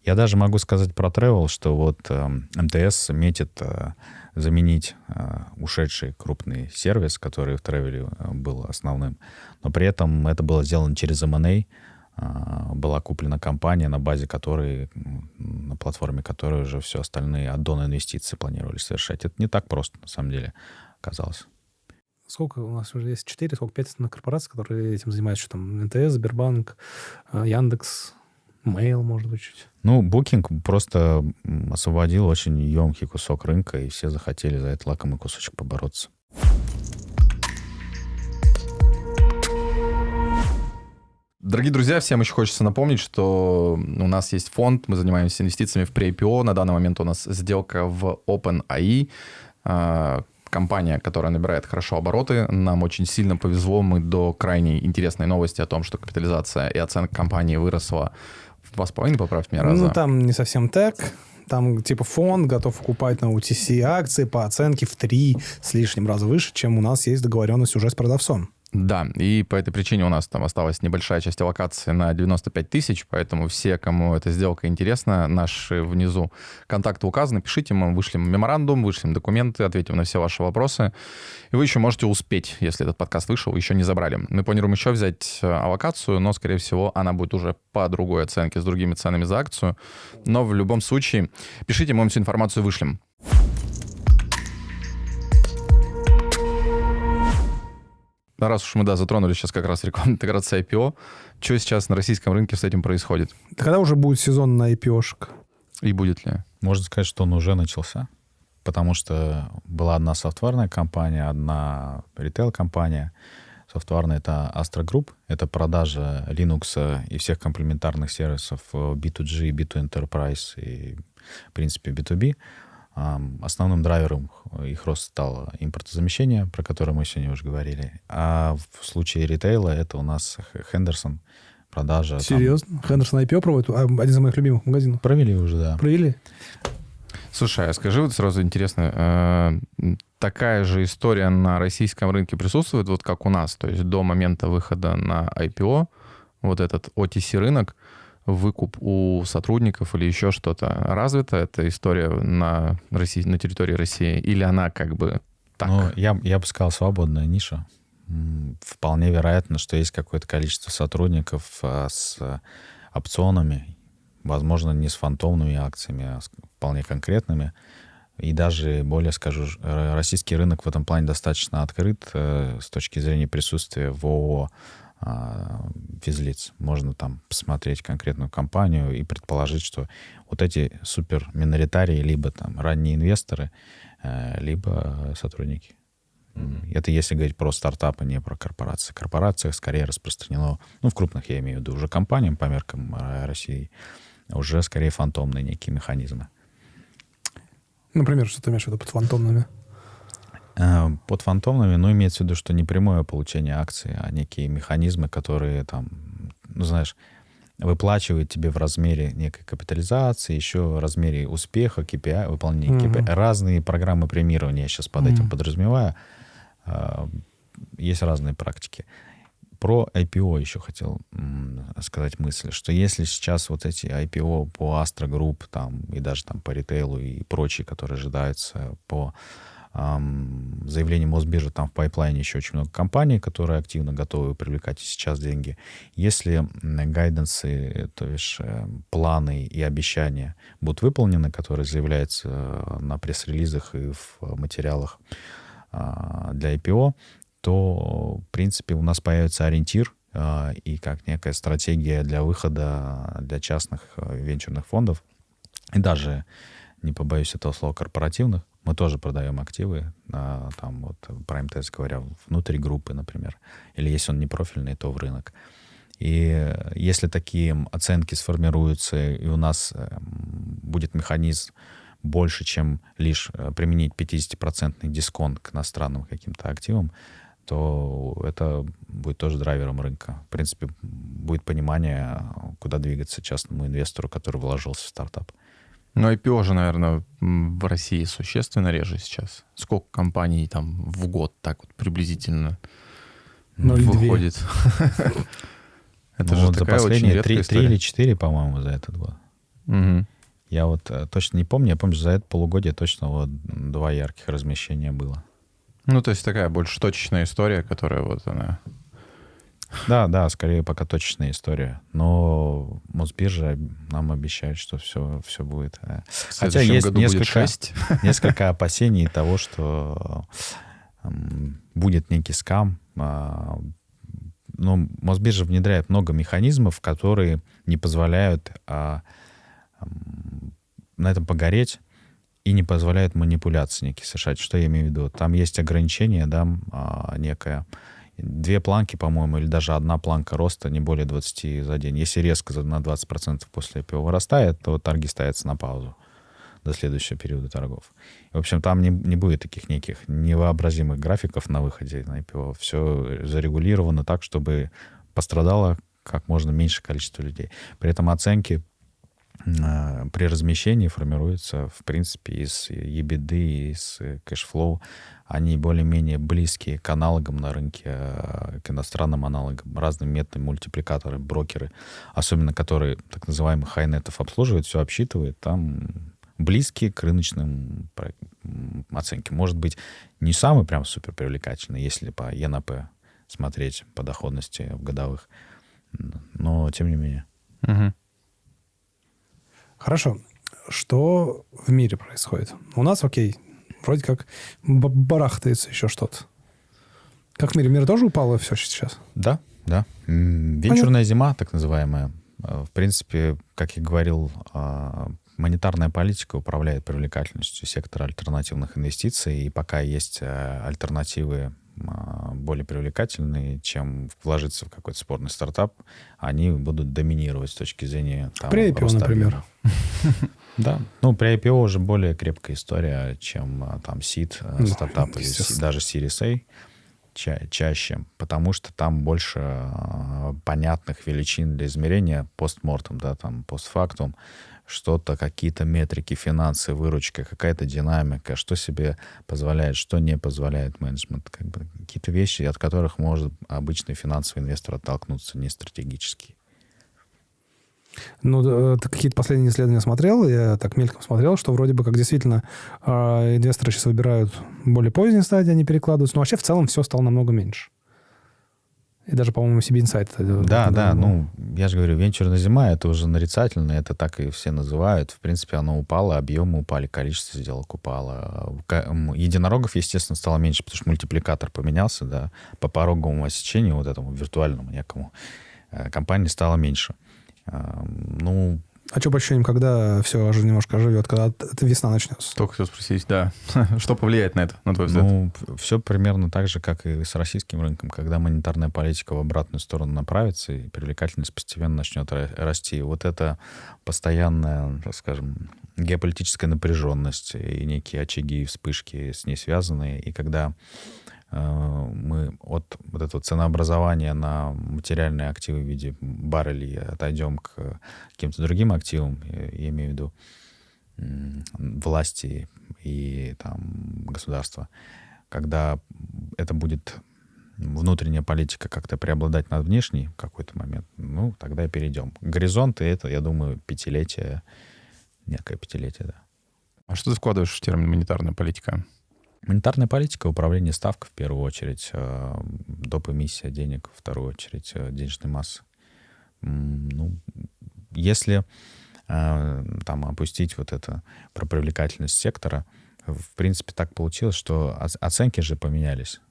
Я даже могу сказать про Travel, что вот МТС метит заменить ушедший крупный сервис, который в Travel был основным, но при этом это было сделано через M&A, была куплена компания, на базе которой, на платформе которой уже все остальные аддоны инвестиции планировали совершать. Это не так просто, на самом деле, оказалось. Сколько у нас уже есть? 4, сколько? 5 основных корпораций, которые этим занимаются. Что там? МТС, Сбербанк, Яндекс, Mail, может быть, чуть. Ну, Booking просто освободил очень емкий кусок рынка, и все захотели за этот лакомый кусочек побороться. Дорогие друзья, всем еще хочется напомнить, что у нас есть фонд, мы занимаемся инвестициями в pre-IPO. На данный момент у нас сделка в OpenAI, компания, которая набирает хорошо обороты. Нам очень сильно повезло, мы до крайне интересной новости о том, что капитализация и оценка компании выросла в 2,5, поправь меня, раза. Ну, там не совсем так. Там типа фонд готов покупать на OTC акции по оценке в 3 с лишним раза выше, чем у нас есть договоренность уже с продавцом. Да, и по этой причине у нас там осталась небольшая часть аллокации на 95 тысяч, поэтому все, кому эта сделка интересна, наши внизу контакты указаны, пишите, мы вышлем меморандум, вышлем документы, ответим на все ваши вопросы. И вы еще можете успеть, если этот подкаст вышел, еще не забрали. Мы планируем еще взять аллокацию, но, скорее всего, она будет уже по другой оценке, с другими ценами за акцию. Но в любом случае, пишите, мы вам всю информацию вышлем. Раз уж мы, затронули сейчас как раз рекламную интеграцию IPO, что сейчас на российском рынке с этим происходит? Да когда уже будет сезон на IPO-шек? И будет ли? Можно сказать, что он уже начался, потому что была одна софтварная компания, одна ритейл-компания. Софтварная — это Astra Group, это продажа Linux и всех комплементарных сервисов B2G, B2 Enterprise и, в принципе, B2B. Основным драйвером их роста стало импортозамещение, про которое мы сегодня уже говорили. А в случае ритейла это у нас Henderson, продажа. Серьезно? Henderson IPO проводит? Один из моих любимых магазинов. Провели уже, да. Провели? Слушай, а скажи вот сразу интересно, такая же история на российском рынке присутствует, вот как у нас? То есть до момента выхода на IPO вот этот OTC-рынок, выкуп у сотрудников или еще что-то развито? Эта история на территории России? Или она как бы так? Ну, я бы сказал, свободная ниша. Вполне вероятно, что есть какое-то количество сотрудников с опционами, возможно, не с фантомными акциями, а вполне конкретными. И даже, более скажу, российский рынок в этом плане достаточно открыт с точки зрения присутствия в ООО физлиц. Можно там посмотреть конкретную компанию и предположить, что вот эти супер миноритарии либо там ранние инвесторы, либо сотрудники. Это если говорить про стартапы, не про корпорации. Корпорациях скорее распространено, ну, в крупных, я имею в виду, уже компаниям по меркам России, уже скорее фантомные некие механизмы. Например, что ты имеешь в виду под фантомными? Под фантомными, ну, имеется в виду, что не прямое получение акций, а некие механизмы, которые там, ну, знаешь, выплачивают тебе в размере некой капитализации, еще в размере успеха, KPI, выполнения KPI. Разные программы премирования я сейчас под этим подразумеваю. Есть разные практики. Про IPO еще хотел сказать мысль, что если сейчас вот эти IPO по Astra Group там, и даже там по ритейлу и прочие, которые ожидаются по заявлению Мосбиржи, там в пайплайне еще очень много компаний, которые активно готовы привлекать и сейчас деньги. Если гайденсы, то есть планы и обещания будут выполнены, которые заявляются на пресс-релизах и в материалах для IPO, то, в принципе, у нас появится ориентир и как некая стратегия для выхода для частных венчурных фондов, и даже, не побоюсь этого слова, корпоративных. Мы тоже продаем активы, там вот Prime Test, говоря, внутри группы, например. Или если он не профильный, то в рынок. И если такие оценки сформируются, и у нас будет механизм больше, чем лишь применить 50% дисконт к иностранным каким-то активам, то это будет тоже драйвером рынка. В принципе, будет понимание, куда двигаться частному инвестору, который вложился в стартап. Ну, IPO же, наверное, в России существенно реже сейчас. Сколько компаний там в год так вот приблизительно выходит? Это же такая очень редкая история. 3 или 4, по-моему, за этот год. Я вот точно не помню. Я помню, за это полугодие точно вот 2 ярких размещения было. Ну, то есть такая больше точечная история, которая вот она... Да, скорее пока точечная история. Но Мосбиржа нам обещает, что все будет. Хотя есть несколько опасений того, что будет некий скам. Но Мосбиржа внедряет много механизмов, которые не позволяют на этом погореть и не позволяют манипуляции некие совершать. Что я имею в виду? Там есть ограничение, да, некое. 2 планки, по-моему, или даже 1 планка роста, не более 20 за день. Если резко на 20% после IPO вырастает, то торги ставятся на паузу до следующего периода торгов. В общем, там не будет таких неких невообразимых графиков на выходе на IPO. Все зарегулировано так, чтобы пострадало как можно меньше количество людей. При этом оценки при размещении формируются, в принципе, из EBITDA, из кэшфлоу. Они более-менее близкие к аналогам на рынке, к иностранным аналогам, разным методам, мультипликаторы, брокеры, особенно которые так называемых хайнетов обслуживают, все обсчитывают, там близкие к рыночным оценке. Может быть, не самый прям супер привлекательный, если по ЕНП смотреть по доходности в годовых, но тем не менее. Хорошо. Что в мире происходит? У нас, окей, вроде как барахтается еще что-то. Как в мире? Мир тоже упало все сейчас? Да. Венчурная зима, так называемая. В принципе, как я говорил, монетарная политика управляет привлекательностью сектора альтернативных инвестиций, и пока есть альтернативы более привлекательные, чем вложиться в какой-то спорный стартап, они будут доминировать с точки зрения при IPO, например. Да. При IPO уже более крепкая история, чем там seed стартап или даже Series A чаще, потому что там больше понятных величин для измерения постмортем, да, там постфактум, что-то, какие-то метрики, финансы, выручка, какая-то динамика, что себе позволяет, что не позволяет менеджмент. Какие-то вещи, от которых может обычный финансовый инвестор оттолкнуться, не стратегический. Ты какие-то последние исследования смотрел? Я так мельком смотрел, что вроде бы как действительно инвесторы сейчас выбирают более поздние стадии, они перекладываются. Но вообще в целом все стало намного меньше. И даже, по-моему, CB Insight. Да, ну, я же говорю, венчурная зима, это уже нарицательно, это так и все называют. В принципе, оно упало, объемы упали, количество сделок упало. Единорогов, естественно, стало меньше, потому что мультипликатор поменялся, да, по пороговому осечению, вот этому виртуальному некому, компании стало меньше. Ну, А что по ощущениям, когда все уже немножко оживет, когда эта весна начнется? Только хотел спросить, да. Что повлияет на это, на твой взгляд? Ну, все примерно так же, как и с российским рынком. Когда монетарная политика в обратную сторону направится, и привлекательность постепенно начнет расти. Вот это постоянная, так скажем, геополитическая напряженность и некие очаги и вспышки с ней связанные. И когда мы от вот этого ценообразования на материальные активы в виде баррелей отойдем к каким-то другим активам, я имею в виду власти и там государства, когда это будет внутренняя политика как-то преобладать над внешней в какой-то момент, ну, тогда и перейдем. Горизонты — это, я думаю, пятилетие, некое пятилетие, да. А что ты вкладываешь в термин монетарная политика? Монетарная политика — управление ставкой в первую очередь, доп. Эмиссия денег в вторую очередь, денежной массы. Ну, если там опустить вот это про привлекательность сектора, в принципе, так получилось, что оценки же поменялись.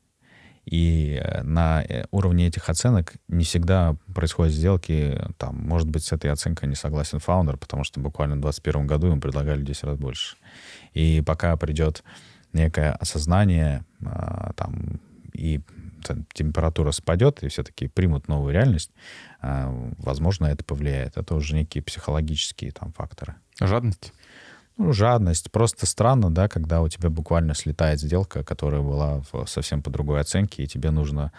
И на уровне этих оценок не всегда происходят сделки. Там, может быть, с этой оценкой не согласен фаундер, потому что буквально в 2021 году ему предлагали в 10 раз больше. И пока придет некое осознание, там, и температура спадет, и все-таки примут новую реальность, возможно, это повлияет. Это уже некие психологические там факторы. Жадность? Ну, жадность. Просто странно, да, когда у тебя буквально слетает сделка, которая была совсем по другой оценке, и тебе нужно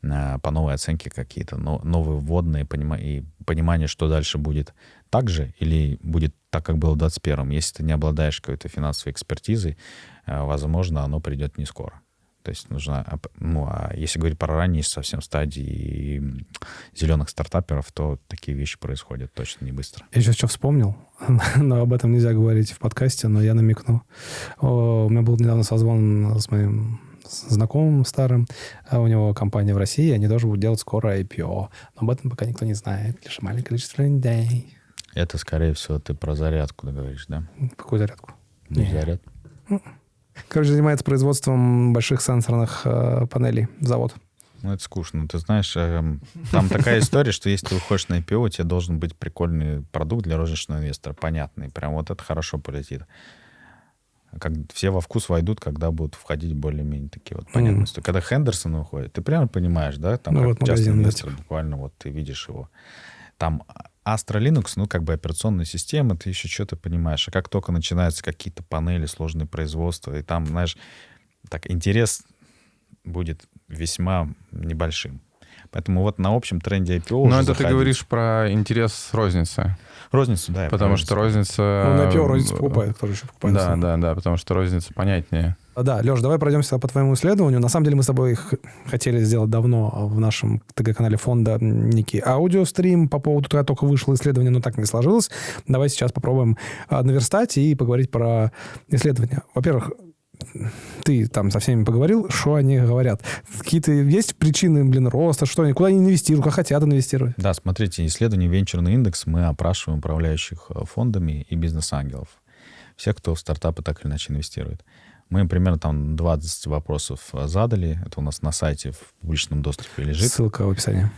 по новой оценке какие-то новые вводные и понимание, что дальше будет так же или будет так, как было в 2021. Если ты не обладаешь какой-то финансовой экспертизой, возможно, оно придет не скоро. То есть нужно... Ну, а если говорить про ранние совсем стадии зеленых стартаперов, то такие вещи происходят точно не быстро. Я сейчас что вспомнил, но об этом нельзя говорить в подкасте, но я намекну. У меня был недавно созвон с моим знакомым старым, у него компания в России, они тоже будут делать скоро IPO. Но об этом пока никто не знает, лишь маленькое количество людей. Это, скорее всего, ты про зарядку говоришь, да? Какую зарядку? Ну, заряд. Короче, занимается производством больших сенсорных панелей, завод. Ну, это скучно. Ты знаешь, там такая история, что если ты выходишь на IPO, у тебя должен быть прикольный продукт для розничного инвестора, понятный. Прям вот это хорошо полетит. Как все во вкус войдут, когда будут входить более-менее такие вот понятные истории. Когда Хендерсон уходит, ты прямо понимаешь, да? Там Ну, как вот частный магазин, инвестор, буквально вот ты видишь его. Там Astra Linux, ну, как бы операционная система, ты еще что-то понимаешь. А как только начинаются какие-то панели, сложные производства, и там, знаешь, так интерес будет весьма небольшим. Поэтому вот на общем тренде IPO Но это ты говоришь про интерес розницы. Розницу, да. Потому что розница... Ну, на IPO розницу покупает, кто же еще покупает. Да, потому что розница понятнее. Да, Леш, давай пройдемся по твоему исследованию. На самом деле мы с тобой хотели сделать давно в нашем ТГ-канале фонда некий аудиострим по поводу того, только вышло исследование, но так не сложилось. Давай сейчас попробуем наверстать и поговорить про исследования. Во-первых, ты там со всеми поговорил, что они говорят? Какие-то есть причины, роста, что они, куда они инвестируют, как хотят инвестировать? Да, смотрите, исследование «Венчурный индекс» мы опрашиваем управляющих фондами и бизнес-ангелов. Всех, кто в стартапы так или иначе инвестирует. Мы им примерно там 20 вопросов задали. Это у нас на сайте в публичном доступе лежит. Ссылка в описании.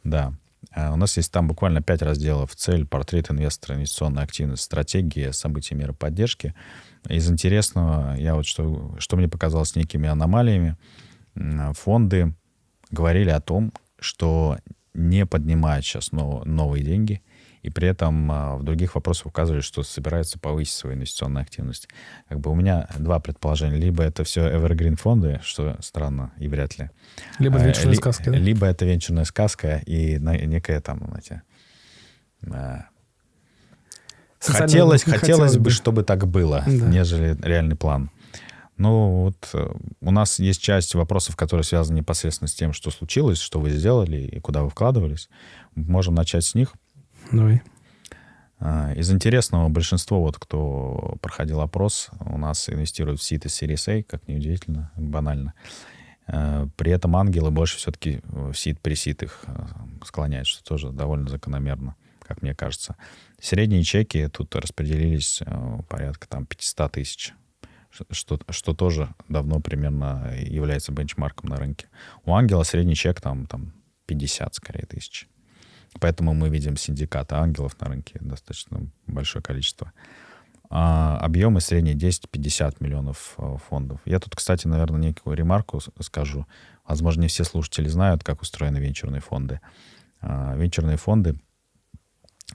Да. У нас есть там буквально 5 разделов: цель, портрет инвестора, инвестиционная активность, стратегия, события, меры поддержки. Из интересного, я вот что мне показалось некими аномалиями, фонды говорили о том, что не поднимают сейчас новые деньги, и при этом в других вопросах указывали, что собираются повысить свою инвестиционную активность. Как бы у меня два предположения. Либо это все evergreen фонды, что странно и вряд ли. Либо венчурная сказка, да? Либо это венчурная сказка и некая там, знаете... Хотелось бы, чтобы так было, да, нежели реальный план. Ну, вот у нас есть часть вопросов, которые связаны непосредственно с тем, что случилось, что вы сделали и куда вы вкладывались. Можем начать с них. Давай. Из интересного, большинство, вот, кто проходил опрос, у нас инвестируют в Seed и Series A, как неудивительно, банально. При этом ангелы больше все-таки сид-пресид их склоняют, что тоже довольно закономерно, как мне кажется. Средние чеки тут распределились порядка там 500 тысяч, что тоже давно примерно является бенчмарком на рынке. У ангела средний чек там 50, скорее, тысяч. Поэтому мы видим синдикаты ангелов на рынке, достаточно большое количество. А объемы средние 10-50 миллионов фондов. Я тут, кстати, наверное, некую ремарку скажу. Возможно, не все слушатели знают, как устроены венчурные фонды. Венчурные фонды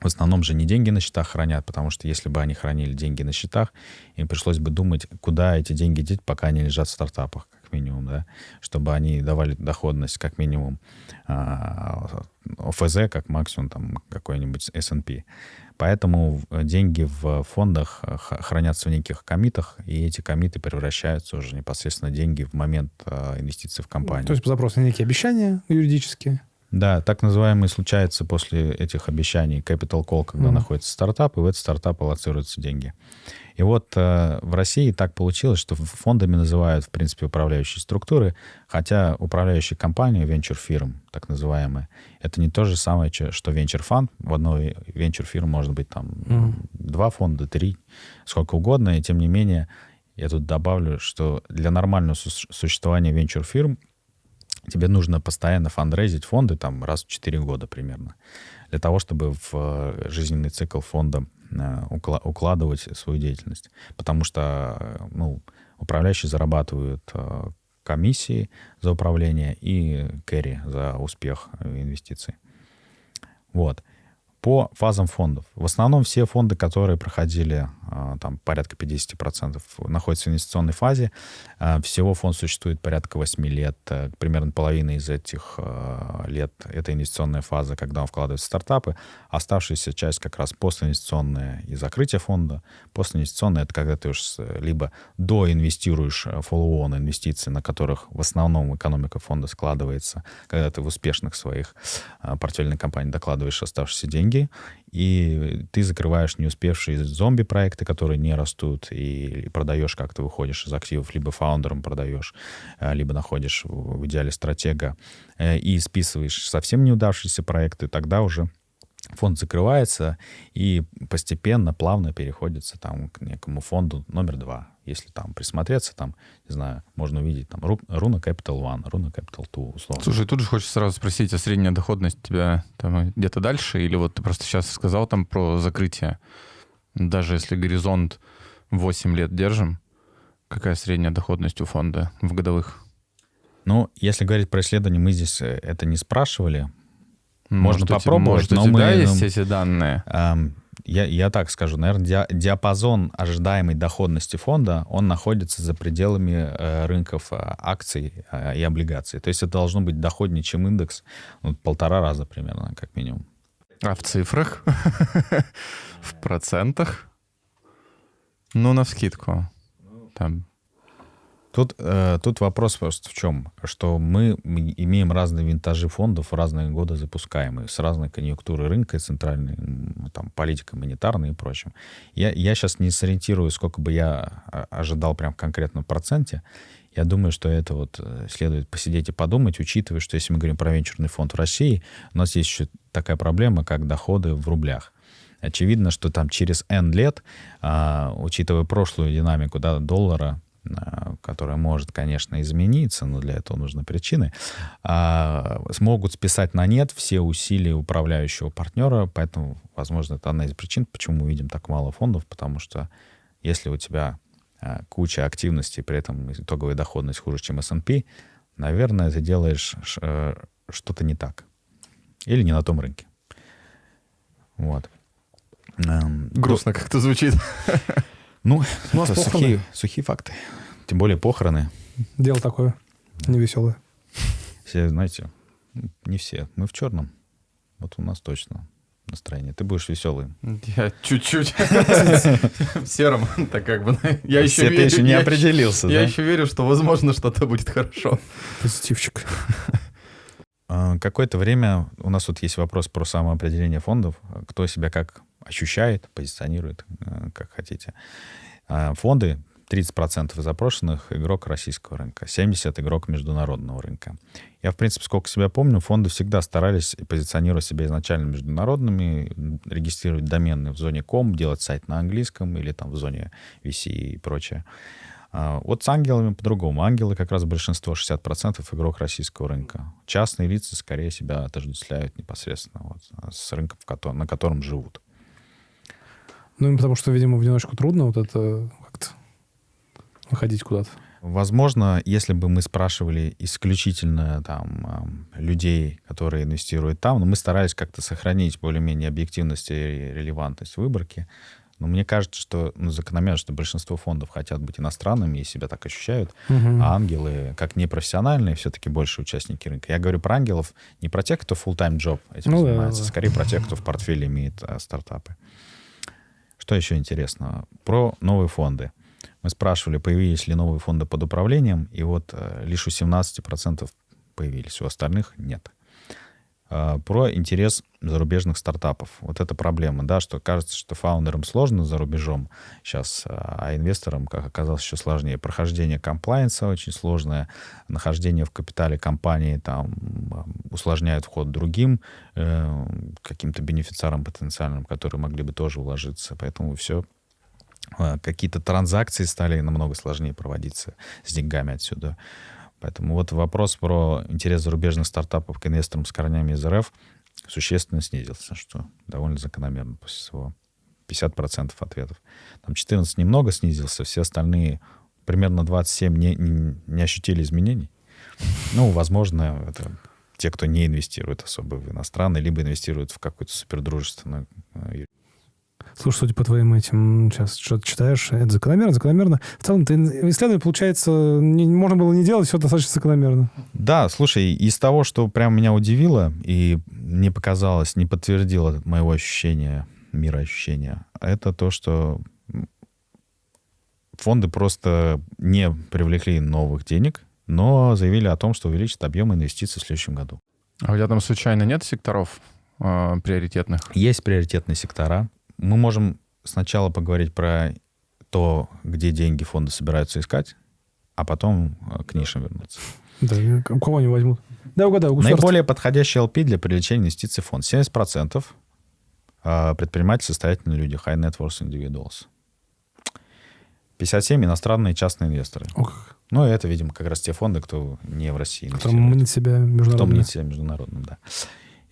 в основном же не деньги на счетах хранят, потому что если бы они хранили деньги на счетах, им пришлось бы думать, куда эти деньги деть, пока они лежат в стартапах, как минимум, да, чтобы они давали доходность, как минимум, ОФЗ, как максимум, там, какой-нибудь S&P. Поэтому деньги в фондах хранятся в неких коммитах, и эти коммиты превращаются уже непосредственно в деньги в момент инвестиций в компанию. То есть по запросу на некие обещания юридические. Да, так называемый случается после этих обещаний capital call, когда находится стартап, и в этот стартап аллоцируются деньги. И вот в России так получилось, что фондами называют, в принципе, управляющие структуры, хотя управляющие компании, венчур-фирм, так называемые, это не то же самое, что венчур-фонд. В одной венчур-фирме может быть там 2 фонда, 3, сколько угодно, и тем не менее, я тут добавлю, что для нормального существования венчур-фирм тебе нужно постоянно фандрейзить фонды там раз в 4 года примерно, для того, чтобы в жизненный цикл фонда укладывать свою деятельность. Потому что управляющие зарабатывают комиссии за управление и кэри за успех инвестиций. Вот. По фазам фондов. В основном все фонды, которые проходили там порядка 50%, находятся в инвестиционной фазе. Всего фонд существует порядка 8 лет. Примерно половина из этих лет — это инвестиционная фаза, когда он вкладывает в стартапы. Оставшаяся часть как раз постинвестиционная и закрытие фонда. Постинвестиционная — это когда ты уж либо доинвестируешь follow-on инвестиции, на которых в основном экономика фонда складывается, когда ты в успешных своих портфельных компаниях докладываешь оставшиеся деньги, и ты закрываешь не успевшие зомби-проекты, которые не растут, и продаешь, как ты выходишь из активов, либо фаундером продаешь, либо находишь в идеале стратега, и списываешь совсем неудавшиеся проекты, тогда уже фонд закрывается и постепенно, плавно переходится там к некому фонду номер 2. Если там присмотреться, там, не знаю, можно увидеть там Руна Capital One, Руна Capital Two, условно. Слушай, тут же хочется сразу спросить, а средняя доходность у тебя там где-то дальше? Или вот ты просто сейчас сказал там про закрытие? Даже если горизонт 8 лет держим, какая средняя доходность у фонда в годовых? Ну, если говорить про исследования, мы здесь это не спрашивали. Можно попробовать, может, у тебя есть эти данные? Я так скажу, наверное, диапазон ожидаемой доходности фонда, он находится за пределами рынков акций и облигаций. То есть это должно быть доходнее, чем индекс, 1,5 раза примерно, как минимум. А в цифрах? В процентах? Ну, навскидку. Там... Тут вопрос просто в чем? Что мы имеем разные винтажи фондов, в разные годы запускаемые, с разной конъюнктурой рынка, центральной там, политикой монетарной и прочим. Я сейчас не сориентирую, сколько бы я ожидал прям в конкретном проценте. Я думаю, что это вот следует посидеть и подумать, учитывая, что если мы говорим про венчурный фонд в России, у нас есть еще такая проблема, как доходы в рублях. Очевидно, что там через N лет, учитывая прошлую динамику доллара, которая может, конечно, измениться, но для этого нужны причины, смогут списать на нет все усилия управляющего партнера, поэтому, возможно, это одна из причин, почему мы видим так мало фондов, потому что если у тебя куча активностей, при этом итоговая доходность хуже, чем S&P, наверное, ты делаешь что-то не так. Или не на том рынке. Вот. Грустно как-то звучит. Ну, это сухие факты. Тем более похороны. Дело такое невеселое. Все, знаете, не все. Мы в черном. Вот у нас точно настроение. Ты будешь веселый. Я чуть-чуть в сером. Так как бы... Я еще не определился, Я еще верю, что, возможно, что-то будет хорошо. Позитивчик. Какое-то время у нас тут есть вопрос про самоопределение фондов. Кто себя как ощущает, позиционирует, как хотите. Фонды, 30% из опрошенных игрок российского рынка, 70% игрок международного рынка. Я, в принципе, сколько себя помню, фонды всегда старались позиционировать себя изначально международными, регистрировать домены в зоне .com, делать сайт на английском или там в зоне VC и прочее. Вот с ангелами по-другому. Ангелы как раз большинство, 60% игрок российского рынка. Частные лица скорее себя отождествляют непосредственно вот, с рынком, на котором живут. Ну, потому что, видимо, в одиночку трудно вот это как-то выходить куда-то. Возможно, если бы мы спрашивали исключительно там людей, которые инвестируют там, но мы старались как-то сохранить более-менее объективность и релевантность выборки. Но мне кажется, что закономерно, что большинство фондов хотят быть иностранными и себя так ощущают, а ангелы, как непрофессиональные, все-таки больше участники рынка. Я говорю про ангелов, не про тех, кто full-time job этим занимается, скорее про тех, кто в портфеле имеет стартапы. Что еще интересно? Про новые фонды. Мы спрашивали, появились ли новые фонды под управлением, и вот лишь у 17% появились, у остальных нет. Про интерес зарубежных стартапов. Вот это проблема, да, что кажется, что фаундерам сложно за рубежом сейчас, а инвесторам, как оказалось, еще сложнее. Прохождение комплайенса очень сложное, нахождение в капитале компании там усложняет вход другим каким-то бенефициарам потенциальным, которые могли бы тоже уложиться. Поэтому все, какие-то транзакции стали намного сложнее проводиться с деньгами отсюда. Поэтому вот вопрос про интерес зарубежных стартапов к инвесторам с корнями из РФ существенно снизился, что довольно закономерно после всего. 50% ответов. Там 14 немного снизился, все остальные, примерно 27, не ощутили изменений. Ну, возможно, это те, кто не инвестирует особо в иностранные, либо инвестируют в какую-то супердружественную. Слушай, судя по твоим этим, сейчас что-то читаешь, это закономерно. В целом, исследование, получается, можно было не делать, все достаточно закономерно. Да, слушай, из того, что прям меня удивило и не показалось, не подтвердило моего ощущения, мироощущения, это то, что фонды просто не привлекли новых денег, но заявили о том, что увеличат объем инвестиций в следующем году. А у тебя там случайно нет секторов приоритетных? Есть приоритетные сектора. Мы можем сначала поговорить про то, где деньги фонды собираются искать, а потом к нишам вернуться. Да, у кого они возьмут? Да, угадаю. Наиболее подходящий LP для привлечения инвестиций в фонд. 70% предприниматели, состоятельные люди, high net worth individuals. 57% иностранные частные инвесторы. Ох. Ну, это, видимо, как раз те фонды, кто не в России Кто инвестирует. мнит себя международным. Кто мнит себя международным, да.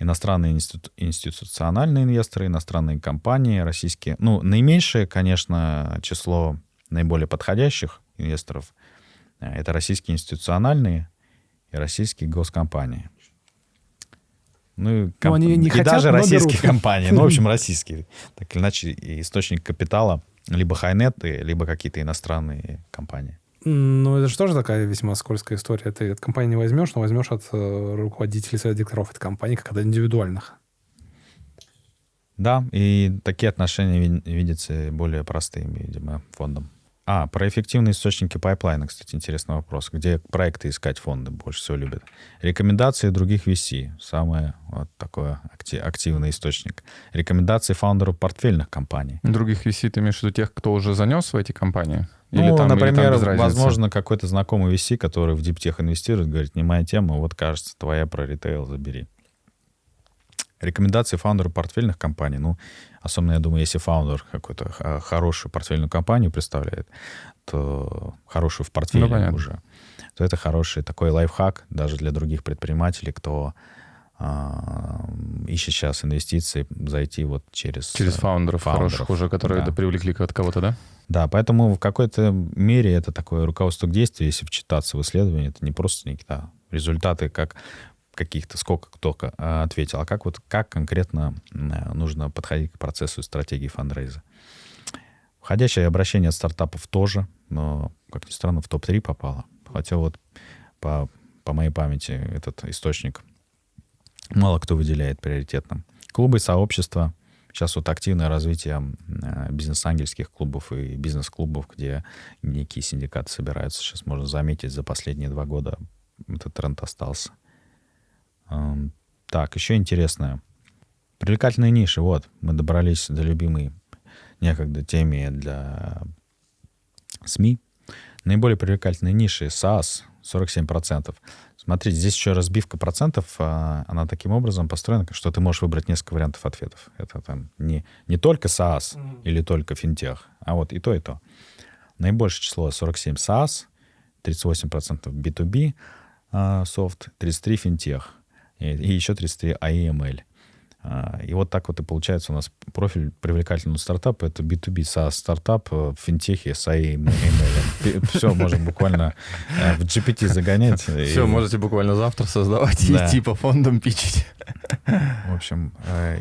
Иностранные институциональные инвесторы, иностранные компании, российские. Ну, наименьшее, конечно, число наиболее подходящих инвесторов — это российские институциональные и российские госкомпании. Ну, они не и хотят, даже но российские берут. компании. Ну, в общем, российские. Так или иначе, источник капитала либо хайнеты, либо какие-то иностранные компании. Ну, это же тоже такая весьма скользкая история. Ты от компании не возьмешь, но возьмешь от руководителей совета директоров этой компании, как от индивидуальных. Да, и такие отношения видятся более простыми, видимо, фондом. Про эффективные источники пайплайна, кстати, интересный вопрос. Где проекты искать фонды больше всего любят? Рекомендации других VC. Самый вот такой активный источник. Рекомендации фаундеров портфельных компаний. Других VC ты имеешь в виду тех, кто уже занес в эти компании? Ну, например, без разницы? возможно, какой-то знакомый VC, который в диптех инвестирует, говорит, не моя тема, вот, кажется, твоя про ритейл, забери. Рекомендации фаундеру портфельных компаний. Ну, особенно, я думаю, если фаундер какую-то хорошую портфельную компанию представляет, то хорошую в портфеле уже, то это хороший такой лайфхак даже для других предпринимателей, кто ищет сейчас инвестиции, зайти вот через фаундеров хороших уже, которые привлекли кого-то, да? Да, поэтому в какой-то мере это такое руководство к действию, если вчитаться в исследование, это не просто никакие результаты, как каких-то, сколько кто ответил, а как конкретно нужно подходить к процессу и стратегии фандрейза. Входящее обращение от стартапов тоже, но, как ни странно, в топ-3 попало. Хотя вот по моей памяти этот источник мало кто выделяет приоритетным. Клубы и сообщества. Сейчас вот активное развитие бизнес-ангельских клубов и бизнес-клубов, где некие синдикаты собираются. Сейчас можно заметить, за последние 2 года этот тренд остался. Так, еще интересное. Привлекательные ниши. Вот, мы добрались до любимой некогда темы для СМИ. Наиболее привлекательные ниши SaaS 47%. Смотрите, здесь еще разбивка процентов, она таким образом построена, что ты можешь выбрать несколько вариантов ответов. Это там не только SaaS или только финтех, а вот и то, и то. Наибольшее число 47 SaaS, 38% B2B софт, 33 финтех и еще 33 AI/ML. И вот так вот и получается у нас профиль привлекательного стартапа. Это B2B SaaS стартап в финтехе с AI/ML. Все, можем буквально в GPT загонять. Все, можете буквально завтра создавать и идти по фондам питчить. В общем,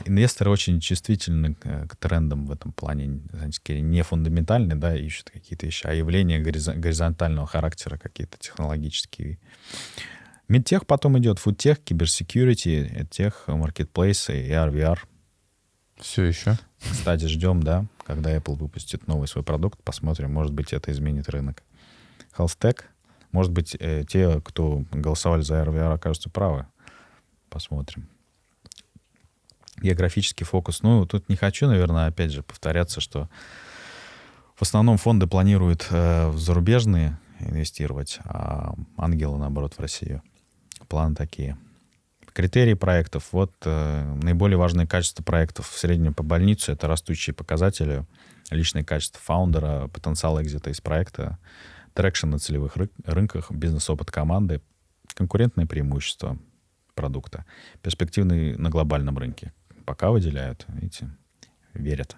инвесторы очень чувствительны к трендам в этом плане. Скорее, не фундаментальные, да, ищут какие-то вещи, а явления горизонтального характера, какие-то технологические. Медтех потом идет, фудтех, киберсекьюрити, эдтех, маркетплейсы, AR, VR. Все еще. Кстати, ждем, да, когда Apple выпустит новый свой продукт, посмотрим, может быть, это изменит рынок. Health-tech, может быть, те, кто голосовали за AR, VR, окажутся правы. Посмотрим. Географический фокус. Ну, тут не хочу, наверное, опять же, повторяться, что в основном фонды планируют в зарубежные инвестировать, а ангелы, наоборот, в Россию. Планы такие. Критерии проектов. Вот наиболее важные качества проектов в среднем по больнице — это растущие показатели, личные качества фаундера, потенциал экзита из проекта, трекшн на целевых рынках, бизнес-опыт команды, конкурентные преимущества продукта, перспективные на глобальном рынке. Пока выделяют, видите, верят.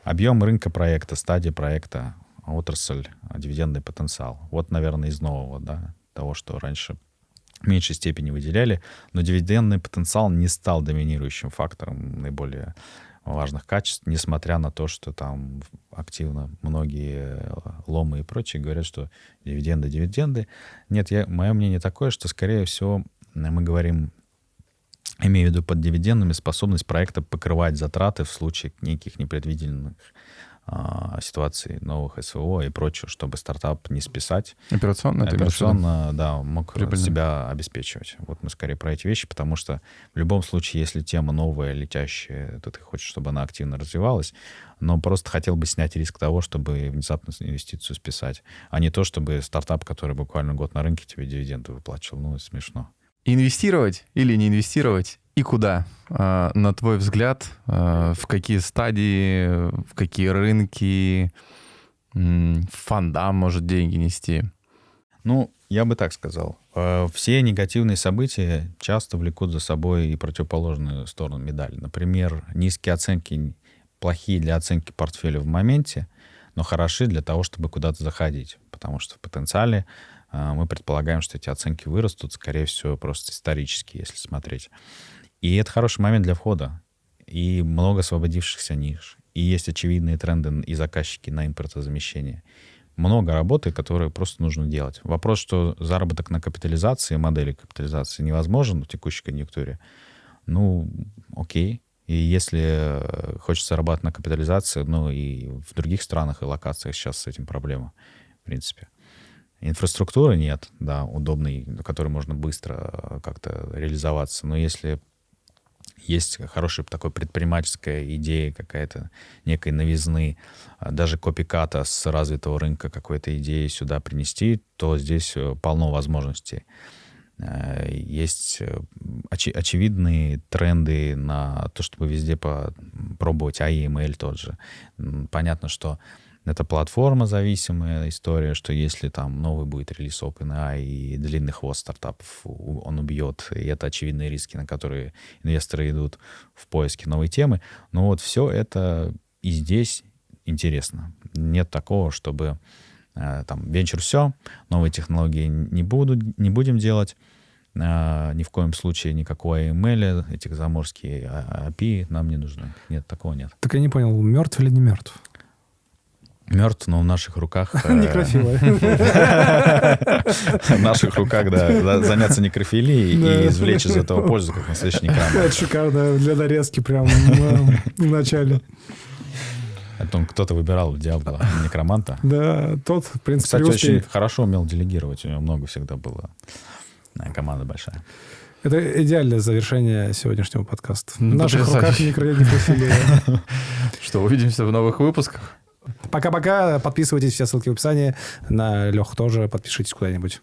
Объем рынка проекта, стадия проекта, отрасль, дивидендный потенциал. Вот, наверное, из нового, да, того, что раньше в меньшей степени выделяли, но дивидендный потенциал не стал доминирующим фактором наиболее важных качеств, несмотря на то, что там активно многие ломы и прочие говорят, что дивиденды. Нет, мое мнение такое, что, скорее всего, мы говорим, имею в виду под дивидендами, способность проекта покрывать затраты в случае неких непредвиденных ситуаций, новых СВО и прочего, чтобы стартап не списать. Операционно, да, мог себя обеспечивать. Вот мы скорее про эти вещи, потому что в любом случае, если тема новая, летящая, то ты хочешь, чтобы она активно развивалась, но просто хотел бы снять риск того, чтобы внезапно инвестицию списать, а не то, чтобы стартап, который буквально год на рынке, тебе дивиденды выплачивал. Ну, это смешно. Инвестировать или не инвестировать? И куда? На твой взгляд, в какие стадии, в какие рынки, фонда может деньги нести? Ну, я бы так сказал. Все негативные события часто влекут за собой и противоположную сторону медали. Например, низкие оценки, плохие для оценки портфеля в моменте, но хороши для того, чтобы куда-то заходить. Потому что в потенциале мы предполагаем, что эти оценки вырастут, скорее всего, просто исторически, если смотреть. И это хороший момент для входа. И много освободившихся ниш. И есть очевидные тренды и заказчики на импортозамещение. Много работы, которую просто нужно делать. Вопрос, что заработок на капитализации, модели капитализации невозможен в текущей конъюнктуре. Ну, окей. И если хочется зарабатывать на капитализации, ну и в других странах и локациях сейчас с этим проблема, в принципе. Инфраструктуры нет, да, удобной, на которой можно быстро как-то реализоваться. Но если есть хорошая такая предпринимательская идея, какая-то некой новизны, даже копиката с развитого рынка какой-то идеи сюда принести, то здесь полно возможностей. Есть очевидные тренды на то, чтобы везде попробовать AI/ML тот же. Понятно, что это платформа зависимая история, что если там новый будет релиз OpenAI и длинный хвост стартапов он убьет, и это очевидные риски, на которые инвесторы идут в поиске новой темы. Но вот все это и здесь интересно. Нет такого, чтобы там венчур все, новые технологии не будем делать, ни в коем случае никакой ML, этих заморские API нам не нужны. Нет, такого нет. Так я не понял, мертв или не мертв? Мертв, но в наших руках... Некрофилы. В наших руках, да, заняться некрофилией и извлечь из этого пользу, как настоящий некромант. Это шикарно, для нарезки прям в начале. Это кто-то выбирал Диабло, некроманта. Да, тот, в принципе, кстати, очень хорошо умел делегировать, у него много всегда было. Команда большая. Это идеальное завершение сегодняшнего подкаста. В наших руках некрофилия. Что, увидимся в новых выпусках? Пока-пока. Подписывайтесь, все ссылки в описании. На Леху тоже подпишитесь куда-нибудь.